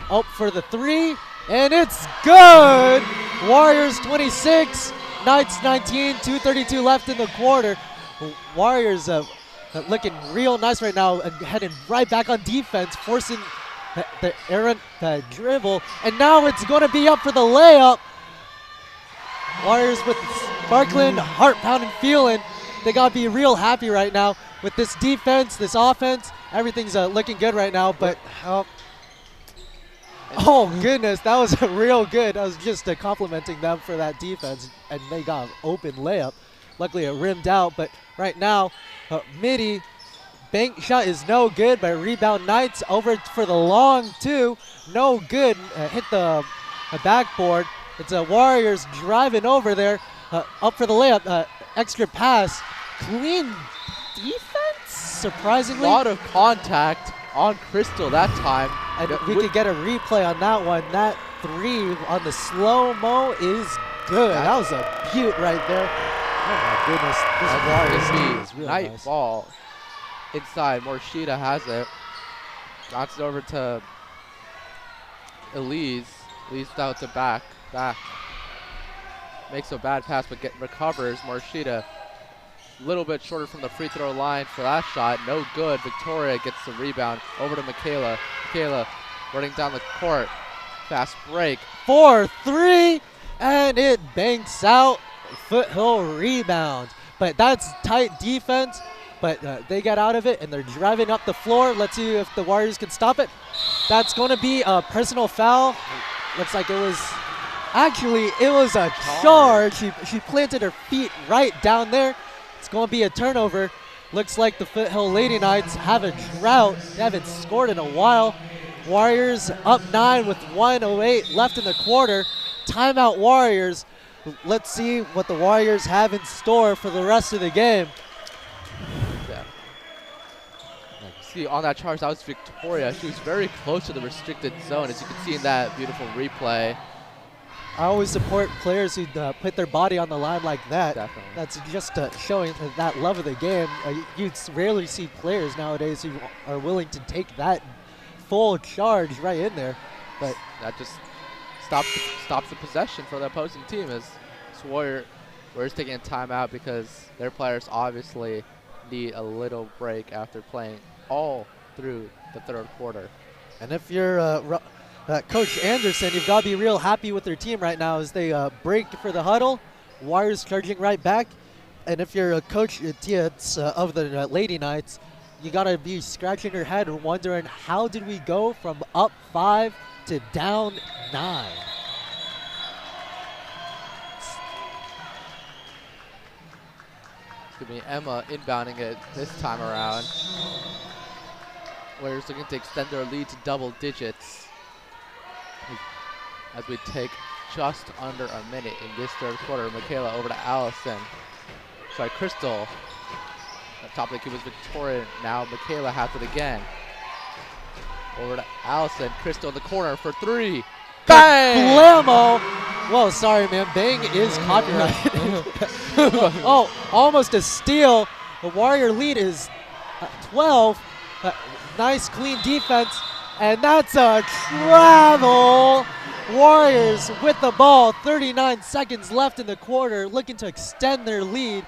Up for the three, and it's good! Warriors 26, Knights 19, 2:32 left in the quarter. Warriors looking real nice right now and heading right back on defense, forcing the errant dribble, and now it's going to be up for the layup. Warriors with sparkling, heart-pounding feeling. They got to be real happy right now with this defense, this offense. Everything's looking good right now, but oh goodness, that was real good. I was just complimenting them for that defense, and they got an open layup. Luckily it rimmed out, but right now, Midi, bank shot is no good, but rebound Knights over for the long two. No good, hit the backboard. It's Warriors driving over there, up for the layup, extra pass. Clean defense, surprisingly. A lot of contact on Crystal that time. And we could get a replay on that one. That three on the slow-mo is good. That was a beaut right there. Oh my goodness. This Warriors is real Night nice. ball inside. Morishita has it. Bounces over to Elise. Elise out to back. Makes a bad pass, but recovers. Morishita a little bit shorter from the free throw line for that shot. No good. Victoria gets the rebound. Over to Michaela. Michaela running down the court. Fast break. 4-3, and it banks out. Foothill rebound. But that's tight defense, but they got out of it, and they're driving up the floor. Let's see if the Warriors can stop it. That's going to be a personal foul. Looks like it was a charge. She planted her feet right down there. It's going to be a turnover. Looks like the Foothill Lady Knights have a drought. They haven't scored in a while. Warriors up 9 with 1:08 left in the quarter. Timeout Warriors. Let's see what the Warriors have in store for the rest of the game. Yeah. See, on that charge, that was Victoria. She was very close to the restricted zone, as you can see in that beautiful replay. I always support players who put their body on the line like that. Definitely. That's just showing that love of the game. You rarely see players nowadays who are willing to take that full charge right in there. But that just stops the possession for the opposing team, as Warriors taking a timeout because their players obviously need a little break after playing all through the third quarter. And if you're Coach Anderson, you've got to be real happy with their team right now as they break for the huddle. Warriors charging right back. And if you're a Coach Tietz of the Lady Knights, you got to be scratching your head and wondering, how did we go from up 5 to down 9? It's going to be Emma inbounding it this time around. Warriors looking to extend their lead to double digits as we take just under a minute in this third quarter. Michaela over to Allison. Sorry, Crystal. At top of the key was Victoria. Now Michaela has it again. Over to Allison. Crystal in the corner for three. Bang! Blammo! Whoa, sorry, man. Bang is copyrighted. Oh, almost a steal. The Warrior lead is 12. Nice, clean defense. And that's a travel. Warriors with the ball. 39 seconds left in the quarter, looking to extend their lead.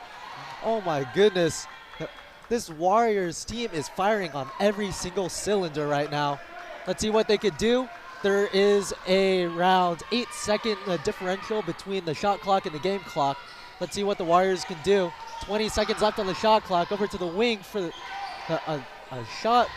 Oh, my goodness. This Warriors team is firing on every single cylinder right now. Let's see what they could do. There is around 8-second differential between the shot clock and the game clock. Let's see what the Warriors can do. 20 seconds left on the shot clock. Over to the wing for a shot.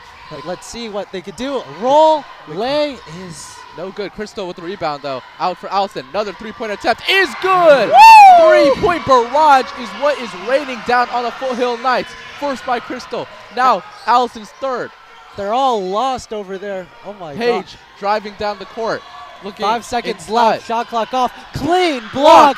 Let's see what they could do. Roll, lay is no good. Crystal with the rebound, though. Out for Allison. Another three-point attempt is good. 3 three-point barrage is what is raining down on the Foothill Knights. First by Crystal. Now Allison's third. They're all lost over there. Oh my god. Paige driving down the court. Looking 5 seconds inside. left. Shot clock off. Clean block.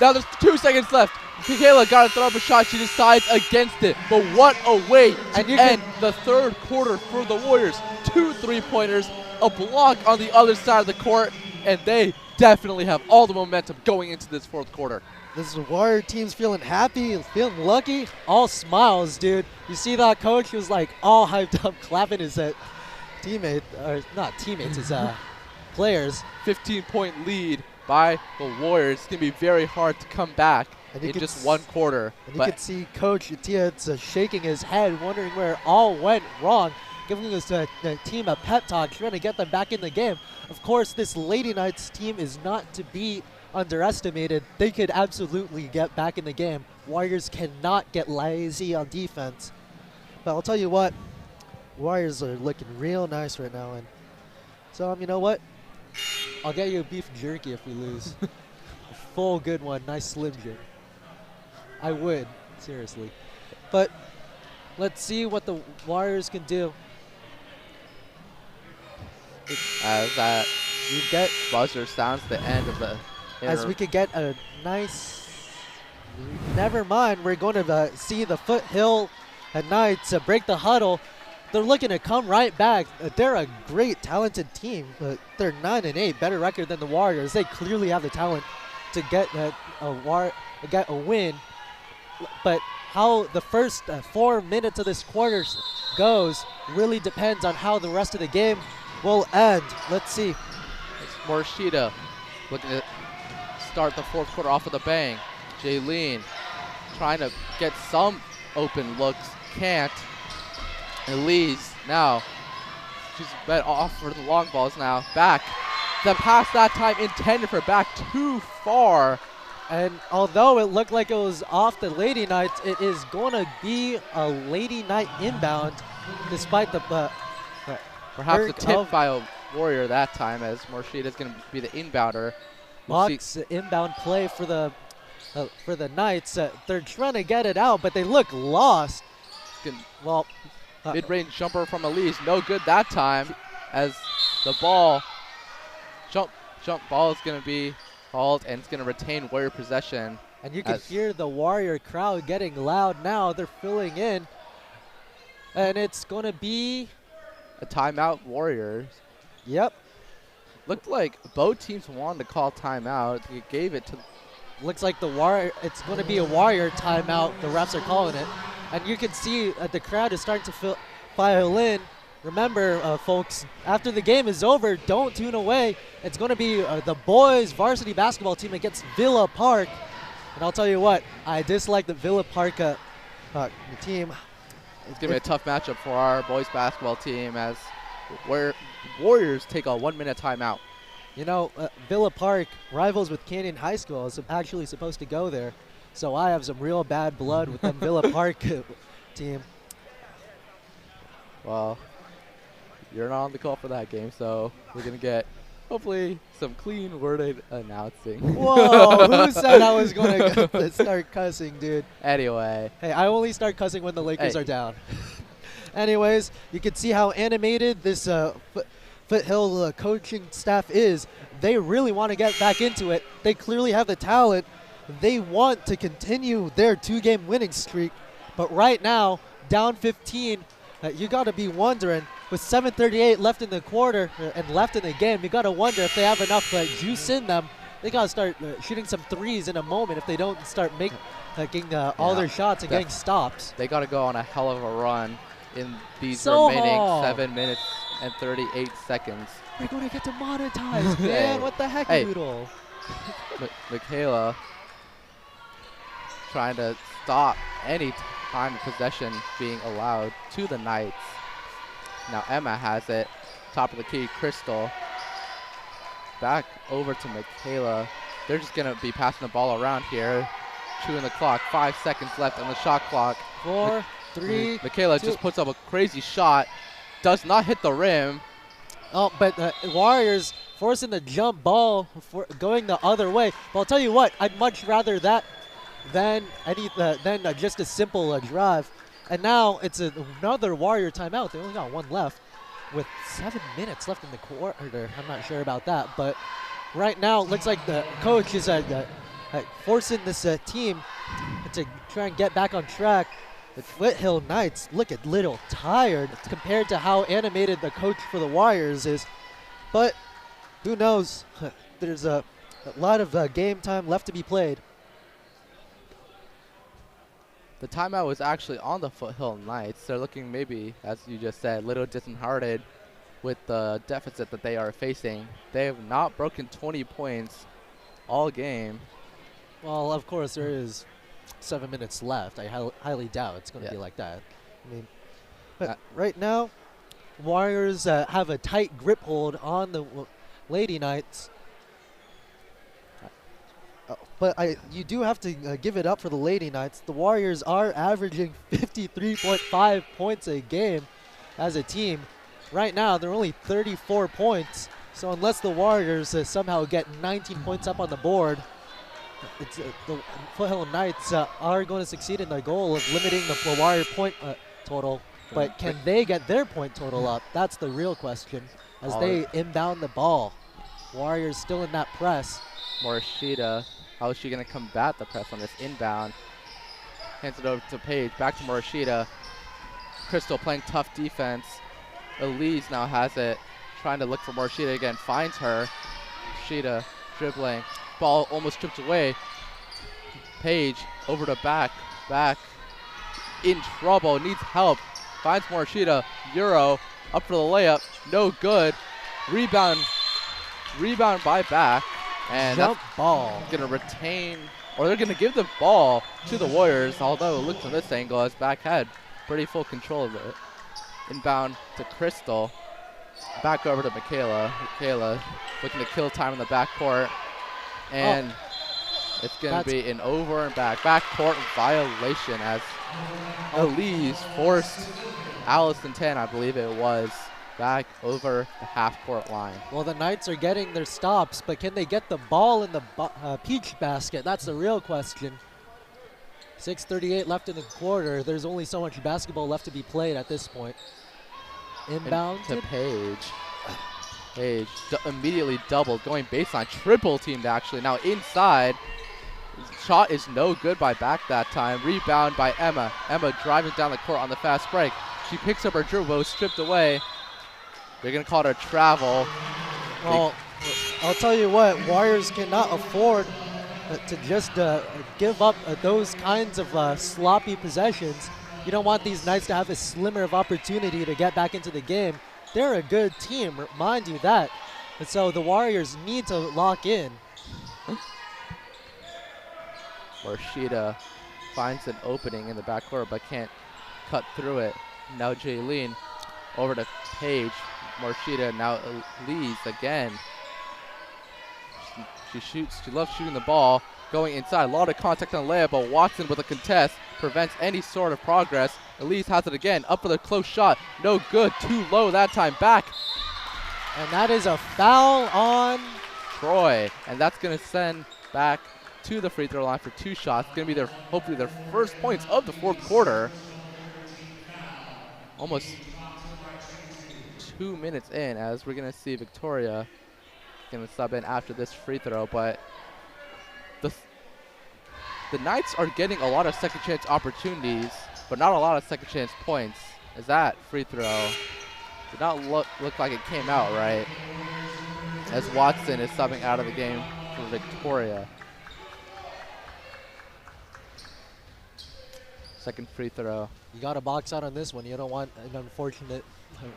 Now there's 2 seconds left. Michaela got to throw up a shot. She decides against it. But what a way to end the third quarter for the Warriors. 2 3-pointers, a block on the other side of the court, and they definitely have all the momentum going into this fourth quarter. This Warrior team's feeling happy, feeling lucky. All smiles, dude. You see that coach who's like all hyped up, clapping his teammate, or not teammates, his players. 15-point lead by the Warriors. It's going to be very hard to come back in just one quarter. And you can see Coach Tia shaking his head, wondering where it all went wrong, giving his team a pep talk, trying to get them back in the game. Of course, this Lady Knights team is not to be underestimated. They could absolutely get back in the game. Warriors cannot get lazy on defense. But I'll tell you what, Warriors are looking real nice right now. And so, you know what? I'll get you a beef jerky if we lose. A full good one, nice Slim Jim. I would, seriously. But let's see what the Warriors can do. As that you get buzzer sounds the end of the as we could get a nice, never mind, we're going to see the Foothill Knights break the huddle. They're looking to come right back. They're a great, talented team. They're 9-8, better record than the Warriors. They clearly have the talent to get a win. But how the first 4 minutes of this quarter goes really depends on how the rest of the game will end. Let's see. It's Morishita looking to start the fourth quarter off with a bang. Jaylene trying to get some open looks, can't. Elise now, she's bet off for the long balls now. Back. The pass that time intended for back too far. And although it looked like it was off the Lady Knights, it is going to be a Lady Knight inbound despite the perhaps a tip by a Warrior that time, as Morishita is going to be the inbounder. Box inbound play for the Knights. They're trying to get it out, but they look lost. Well, mid-range jumper from Elise, no good that time, as the ball, jump ball is going to be called, and it's going to retain Warrior possession. And you can hear the Warrior crowd getting loud now. They're filling in, and it's going to be a timeout, Warriors. Yep. Looked like both teams wanted to call timeout. It gave it to. Looks like the Warrior. It's going to be a Warrior timeout. The refs are calling it, and you can see the crowd is starting to file in. Remember, folks, after the game is over, don't tune away. It's going to be the boys' varsity basketball team against Villa Park, and I'll tell you what, I dislike the Villa Park team. It's going to be a tough matchup for our boys' basketball team, as Warriors take a 1-minute timeout. You know, Villa Park, rivals with Canyon High School, is actually supposed to go there. So I have some real bad blood with the Villa Park team. Well, you're not on the call for that game, so we're going to get, hopefully, some clean worded announcing. Whoa, who said I was going to start cussing, dude? Anyway. Hey, I only start cussing when the Lakers are down. Anyways, you can see how animated this Foothill coaching staff is. They really want to get back into it. They clearly have the talent. They want to continue their 2-game winning streak. But right now, down 15, you got to be wondering, with 7:38 left in the quarter and left in the game, you got to wonder if they have enough juice in them. They got to start shooting some threes in a moment if they don't start making all their shots and getting stops. They got to go on a hell of a run in these remaining 7 minutes and 38 seconds. We're going to get demonetized, man. What the heck, Noodle? Michaela trying to stop any time of possession being allowed to the Knights. Now Emma has it. Top of the key, Crystal. Back over to Michaela. They're just going to be passing the ball around here. Chewing the clock. 5 seconds left on the shot clock. 4, 3, Michaela 2. just puts up a crazy shot. Does not hit the rim. Oh, but Warriors forcing the jump ball, going the other way. But I'll tell you what, I'd much rather that then just a simple drive. And now it's another Warrior timeout. They only got one left with 7 minutes left in the quarter. I'm not sure about that, but right now it looks like the coach is forcing this team to try and get back on track. The Foothill Knights look a little tired compared to how animated the coach for the Warriors is, but who knows? There's a lot of game time left to be played. The timeout was actually on the Foothill Knights. They're looking maybe, as you just said, a little disheartened with the deficit that they are facing. They have not broken 20 points all game. Well, of course, there is 7 minutes left. I highly doubt it's going to be like that. I mean, but right now, Warriors have a tight grip hold on the Lady Knights. But you do have to give it up for the Lady Knights. The Warriors are averaging 53.5 points a game as a team. Right now, they're only 34 points. So unless the Warriors somehow get 19 points up on the board, the Foothill Knights are going to succeed in their goal of limiting the Warrior point total. But can they get their point total up? That's the real question as they inbound the ball. Warriors still in that press. Morishita, how is she going to combat the press on this inbound? Hands it over to Paige, back to Morishita. Crystal playing tough defense. Elise now has it, trying to look for Morishita again, finds her. Morishita dribbling, ball almost stripped away. Paige over to back, in trouble, needs help. Finds Morishita, Euro, up for the layup, no good. Rebound by back. And jump ball. Going to retain, or they're going to give the ball to the Warriors, although it looks from this angle as back had pretty full control of it. Inbound to Crystal. Back over to Michaela. Michaela looking to kill time in the backcourt. And it's going to be an over and backcourt violation as Elise forced Allison Tan, I believe it was, back over the half-court line. Well, the Knights are getting their stops, but can they get the ball in the peach basket? That's the real question. 6:38 left in the quarter. There's only so much basketball left to be played at this point. Inbound to Paige. Paige immediately doubled, going baseline, triple teamed actually. Now inside, shot is no good by back that time. Rebound by Emma. Emma driving down the court on the fast break. She picks up her dribble, stripped away. They're going to call it a travel. Well, I'll tell you what, Warriors cannot afford to just give up those kinds of sloppy possessions. You don't want these Knights to have a slimmer of opportunity to get back into the game. They're a good team, mind you that. And so the Warriors need to lock in. Morishita finds an opening in the backcourt but can't cut through it. Now Jaylene over to Paige. Morishita, now Elise again. She loves shooting the ball. Going inside, a lot of contact on the layup, but Watson with a contest prevents any sort of progress. Elise has it again, up for the close shot. No good, too low that time, back. And that is a foul on Troy. And that's going to send back to the free throw line for 2 shots. Going to be hopefully their first points of the 4th quarter. Almost 2 minutes in as we're going to see Victoria going to sub in after this free throw, but the Knights are getting a lot of second chance opportunities, but not a lot of second chance points, as that free throw did not look like it came out right, as Watson is subbing out of the game for Victoria. Second free throw. You got to box out on this one. You don't want an unfortunate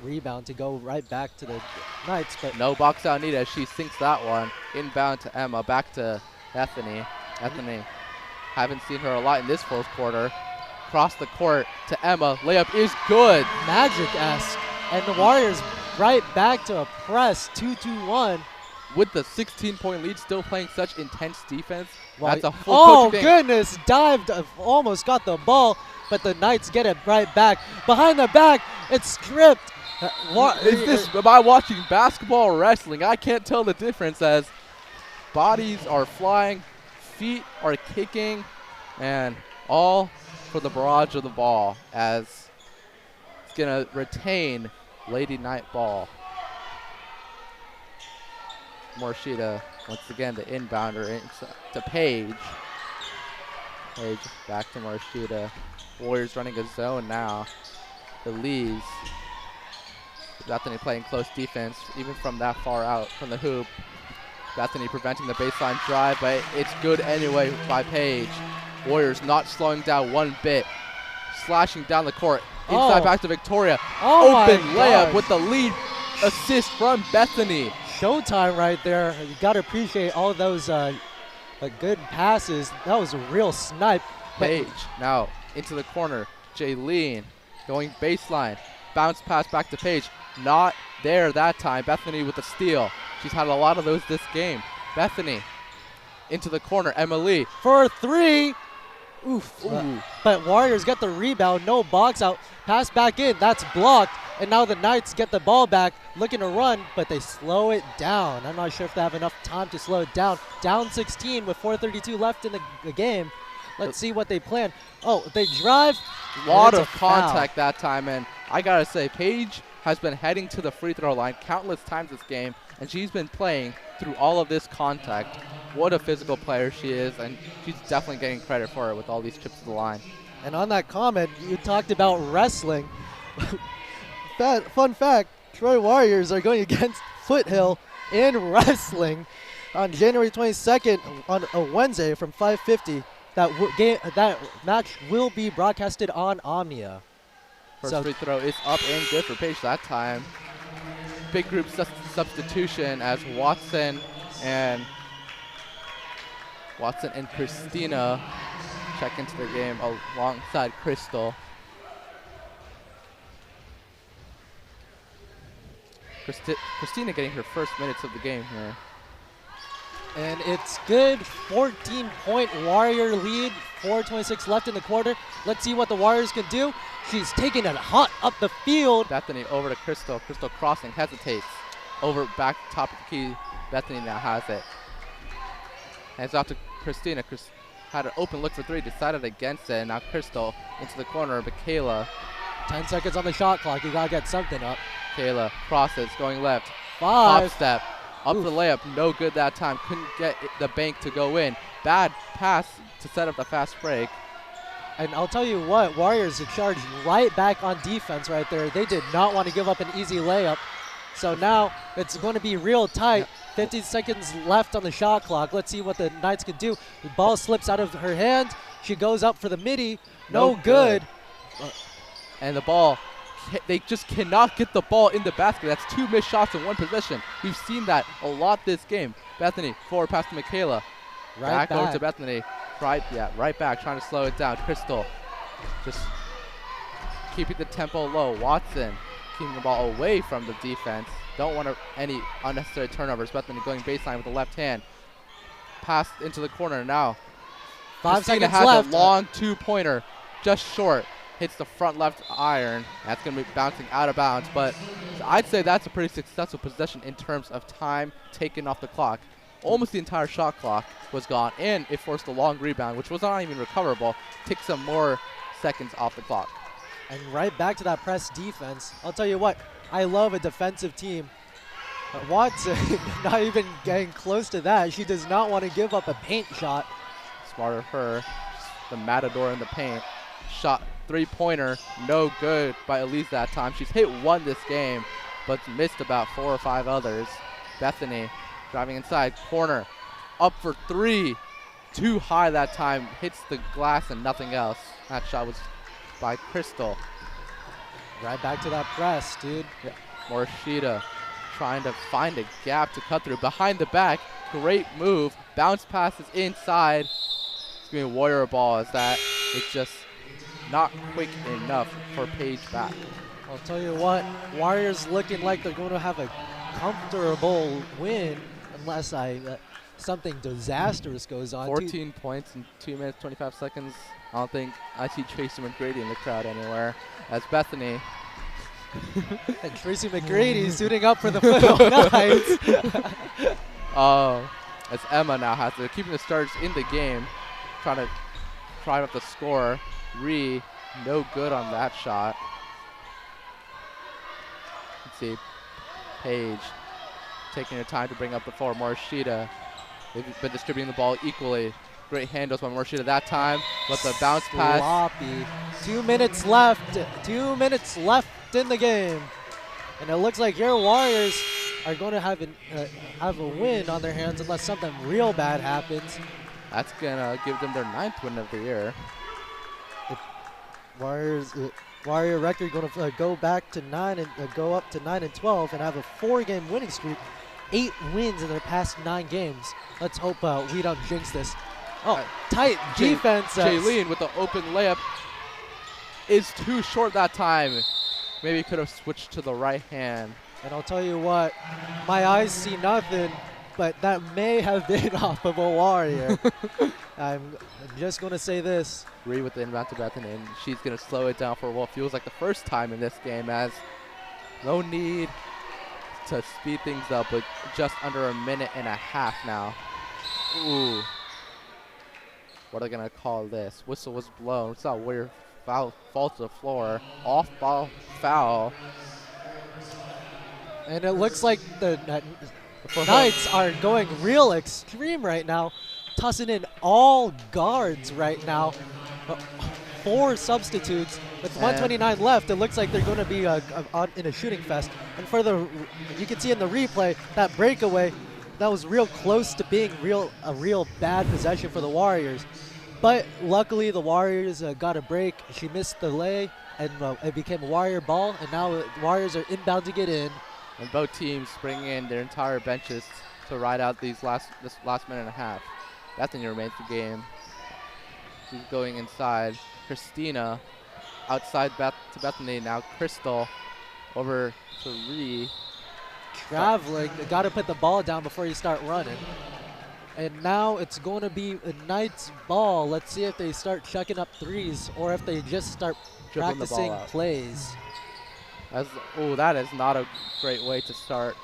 rebound to go right back to the Knights. But no box out needed as she sinks that one. Inbound to Emma, back to Bethany. Bethany, haven't seen her a lot in this 4th quarter. Cross the court to Emma. Layup is good. Magic-esque. And the Warriors right back to a press, 2-2-1. With the 16-point lead, still playing such intense defense. Well, that's a full goodness, dived, almost got the ball, but the Knights get it right back. Behind the back, it's stripped. Am I watching basketball or wrestling? I can't tell the difference as bodies are flying, feet are kicking. And all for the barrage of the ball as it's going to retain Lady Knight ball. Morishita, once again, the inbounder to Paige. Paige back to Morishita. Warriors running a zone now. The Lees. Bethany playing close defense, even from that far out from the hoop. Bethany preventing the baseline drive, but it's good anyway by Paige. Warriors not slowing down one bit. Slashing down the court. Inside back to Victoria. Open layup with the lead assist from Bethany. Showtime right there. You got to appreciate all those good passes. That was a real snipe. Paige now into the corner. Jaylene going baseline. Bounce pass back to Paige. Not there that time. Bethany with the steal. She's had a lot of those this game. Bethany into the corner. Emily for a three. Oof. Ooh. But Warriors get the rebound. No box out. Pass back in. That's blocked. And now the Knights get the ball back, looking to run, but they slow it down. I'm not sure if they have enough time to slow it down. Down 16 with 4:32 left in the game. Let's see what they plan. Oh, they drive. A lot of contact that time, and I gotta say, Paige has been heading to the free throw line countless times this game, and she's been playing through all of this contact. What a physical player she is, and she's definitely getting credit for it with all these trips to the line. And on that comment, you talked about wrestling. Fun fact, Troy Warriors are going against Foothill in wrestling on January 22nd on a Wednesday from 5:50. That match will be broadcasted on Omnia. First free throw is up and good for Paige that time. Big group substitution as Watson and Christina check into the game alongside Crystal. Christina getting her first minutes of the game here. And it's good. 14-point Warrior lead. 4:26 left in the quarter. Let's see what the Warriors can do. She's taking it hot up the field. Bethany over to Crystal. Crystal crossing, hesitates. Over back top of the key. Bethany now has it. Hands off to Christina. Had an open look for three, decided against it. And now Crystal into the corner. Michaela. 10 seconds on the shot clock. You got to get something up. Michaela crosses, going left. 5. Top step. Up the layup, no good that time. Couldn't get the bank to go in. Bad pass to set up the fast break. And I'll tell you what, Warriors are charged right back on defense right there. They did not want to give up an easy layup. So now it's going to be real tight. 15 seconds left on the shot clock. Let's see what the Knights can do. The ball slips out of her hand. She goes up for the midi. No good. And the ball, they just cannot get the ball in the basket. That's 2 missed shots in one possession. We've seen that a lot this game. Bethany, forward pass to Michaela. Back over to Bethany. Right back, trying to slow it down. Crystal just keeping the tempo low. Watson keeping the ball away from the defense. Don't want any unnecessary turnovers. Bethany going baseline with the left hand. Pass into the corner now. 5 seconds has left. A long 2-pointer, just short. Hits the front left iron. That's going to be bouncing out of bounds, but I'd say that's a pretty successful possession in terms of time taken off the clock. Almost the entire shot clock was gone, and it forced a long rebound, which was not even recoverable. Take some more seconds off the clock. And right back to that press defense. I'll tell you what, I love a defensive team. But Watson, not even getting close to that. She does not want to give up a paint shot. Smart of her. The matador in the paint. Shot 3-pointer, no good by Elise that time. She's hit 1 this game, but missed about 4 or 5 others. Bethany driving inside, corner, up for 3. Too high that time, hits the glass and nothing else. That shot was by Crystal. Right back to that press, dude. Yeah. Morishita trying to find a gap to cut through. Behind the back, great move. Bounce passes inside. It's going to be a Warrior ball as that. It's just not quick enough for Paige back. I'll tell you what, Warriors looking like they're going to have a comfortable win unless something disastrous goes on. 14 points in 2 minutes, 25 seconds. I don't think I see Tracy McGrady in the crowd anywhere. As Bethany. And Tracy McGrady suiting up for the Foothill Knights. As Emma now has to keeping the starters in the game, trying to drive up the score. Ree, no good on that shot. Let's see. Paige taking her time to bring up the floor. Morishita, they've been distributing the ball equally. Great handles by Morishita that time, but the bounce pass. Sloppy. 2 minutes left. 2 minutes left in the game. And it looks like your Warriors are going to have a win on their hands unless something real bad happens. That's going to give them their 9th win of the year. Warrior record going to go back to 9 and go up to 9-12 and have a 4-game winning streak. 8 wins in their past 9 games. Let's hope we don't jinx this. Oh, tight defense. Jaylene with the open layup is too short that time. Maybe could have switched to the right hand. And I'll tell you what, my eyes see nothing, but that may have been off of a Warrior. I'm just going to say this. Ree with the inbound to Bethany, and she's going to slow it down for what feels like the first time in this game, as no need to speed things up, but just under a minute and a half now. Ooh. What are they going to call this? Whistle was blown. It's not weird. Foul, fall to the floor. Off ball foul. And it looks like the Knights are going real extreme right now, tossing in all guards right now. 4 substitutes. With 129 left, it looks like they're going to be in a shooting fest. And for you can see in the replay, that breakaway, that was real close to being a real bad possession for the Warriors. But luckily, the Warriors got a break. She missed the lay, and it became a Warrior ball. And now the Warriors are inbound to get in. And both teams bringing in their entire benches to ride out this last minute and a half. Bethany remains the game. She's going inside. Christina outside to Bethany. Now Crystal over to Ree. Traveling. You got to put the ball down before you start running. And now it's going to be a Knights ball. Let's see if they start chucking up threes or if they just start practicing plays. That is not a great way to start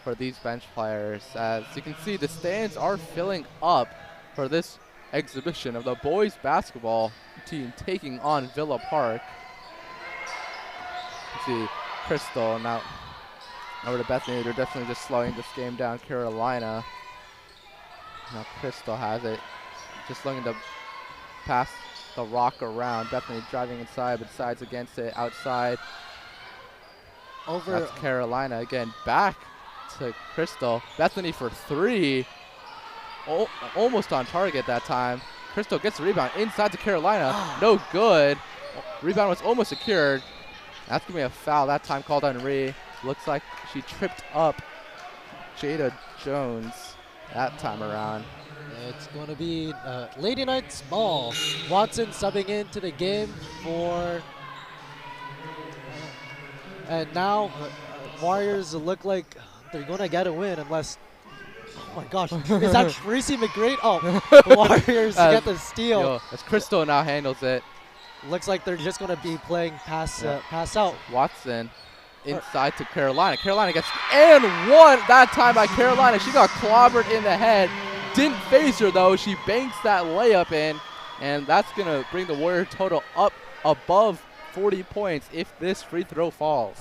for these bench players. As you can see, the stands are filling up for this exhibition of the boys basketball team taking on Villa Park. Let's see, Crystal now over to Bethany. They're definitely just slowing this game down. Carolina. Now Crystal has it. Just looking to pass the rock around. Bethany driving inside, but decides against it outside. That's Carolina again. Back to Crystal. Bethany for 3. Almost on target that time. Crystal gets the rebound inside to Carolina. No good. Rebound was almost secured. That's going to be a foul that time called on Ree. Looks like she tripped up Jada Jones that time around. It's going to be Lady Knights ball. Watson subbing into the game for... and now Warriors look like they're going to get a win unless... oh my gosh, is that Tracy McGrady? Oh, Warriors get the steal. As Crystal now handles it. Looks like they're just going to be playing pass out. Watson inside to Carolina. Carolina gets and one that time by Carolina. She got clobbered in the head. Didn't phase her though. She banks that layup in, and that's going to bring the Warrior total up above 40 points if this free throw falls.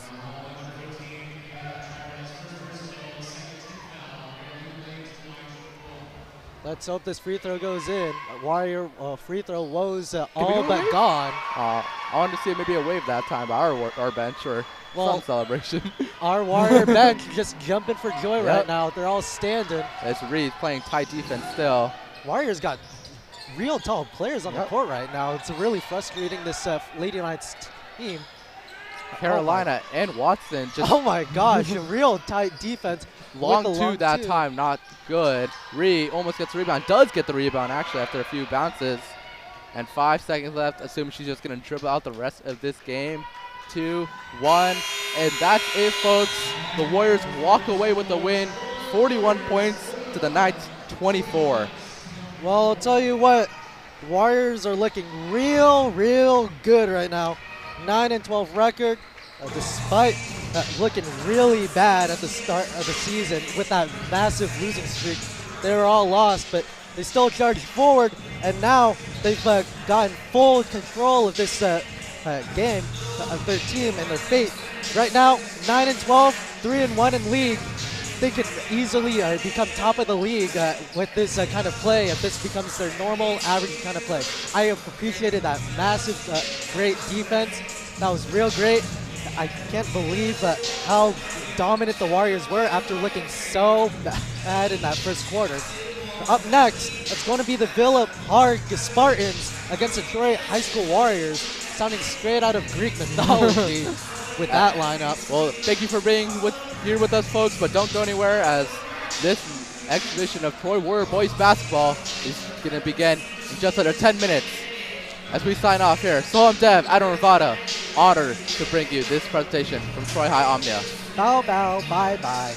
Let's hope this free throw goes in. Warrior free throw woes all but gone. I wanted to see maybe a wave that time by our bench or some celebration. Our Warrior bench just jumping for joy right now. They're all standing. As Reed's playing tight defense still. Warriors got real tall players on the court right now. It's really frustrating this Lady Knights team. Carolina and Watson just... oh my gosh, a real tight defense. Long two that time, not good. Ree almost gets the rebound. Does get the rebound, actually, after a few bounces. And 5 seconds left, assuming she's just going to dribble out the rest of this game. 2, 1, and that's it, folks. The Warriors walk away with the win. 41 points to the Knights, 24. Well, I'll tell you what. Warriors are looking real good right now. 9-12 record, despite looking really bad at the start of the season with that massive losing streak. They were all lost, but They still charge forward, and now they've gotten full control of this game, of their team and their fate. Right now, 9-12, 3-1 in league. They could easily become top of the league with this kind of play if this becomes their normal, average kind of play. I appreciated that massive, great defense. That was real great. I can't believe how dominant the Warriors were after looking so bad in that first quarter. Up next, it's going to be the Villa Park Spartans against the Troy High School Warriors, sounding straight out of Greek mythology with that lineup. Well, thank you for being here with us, folks, but don't go anywhere, as this exhibition of Troy Warrior boys basketball is going to begin in just under 10 minutes. As we sign off here, so I'm Dev, Adam Ravada, honored to bring you this presentation from Troy High Omnia. Bow, bow, bye, bye.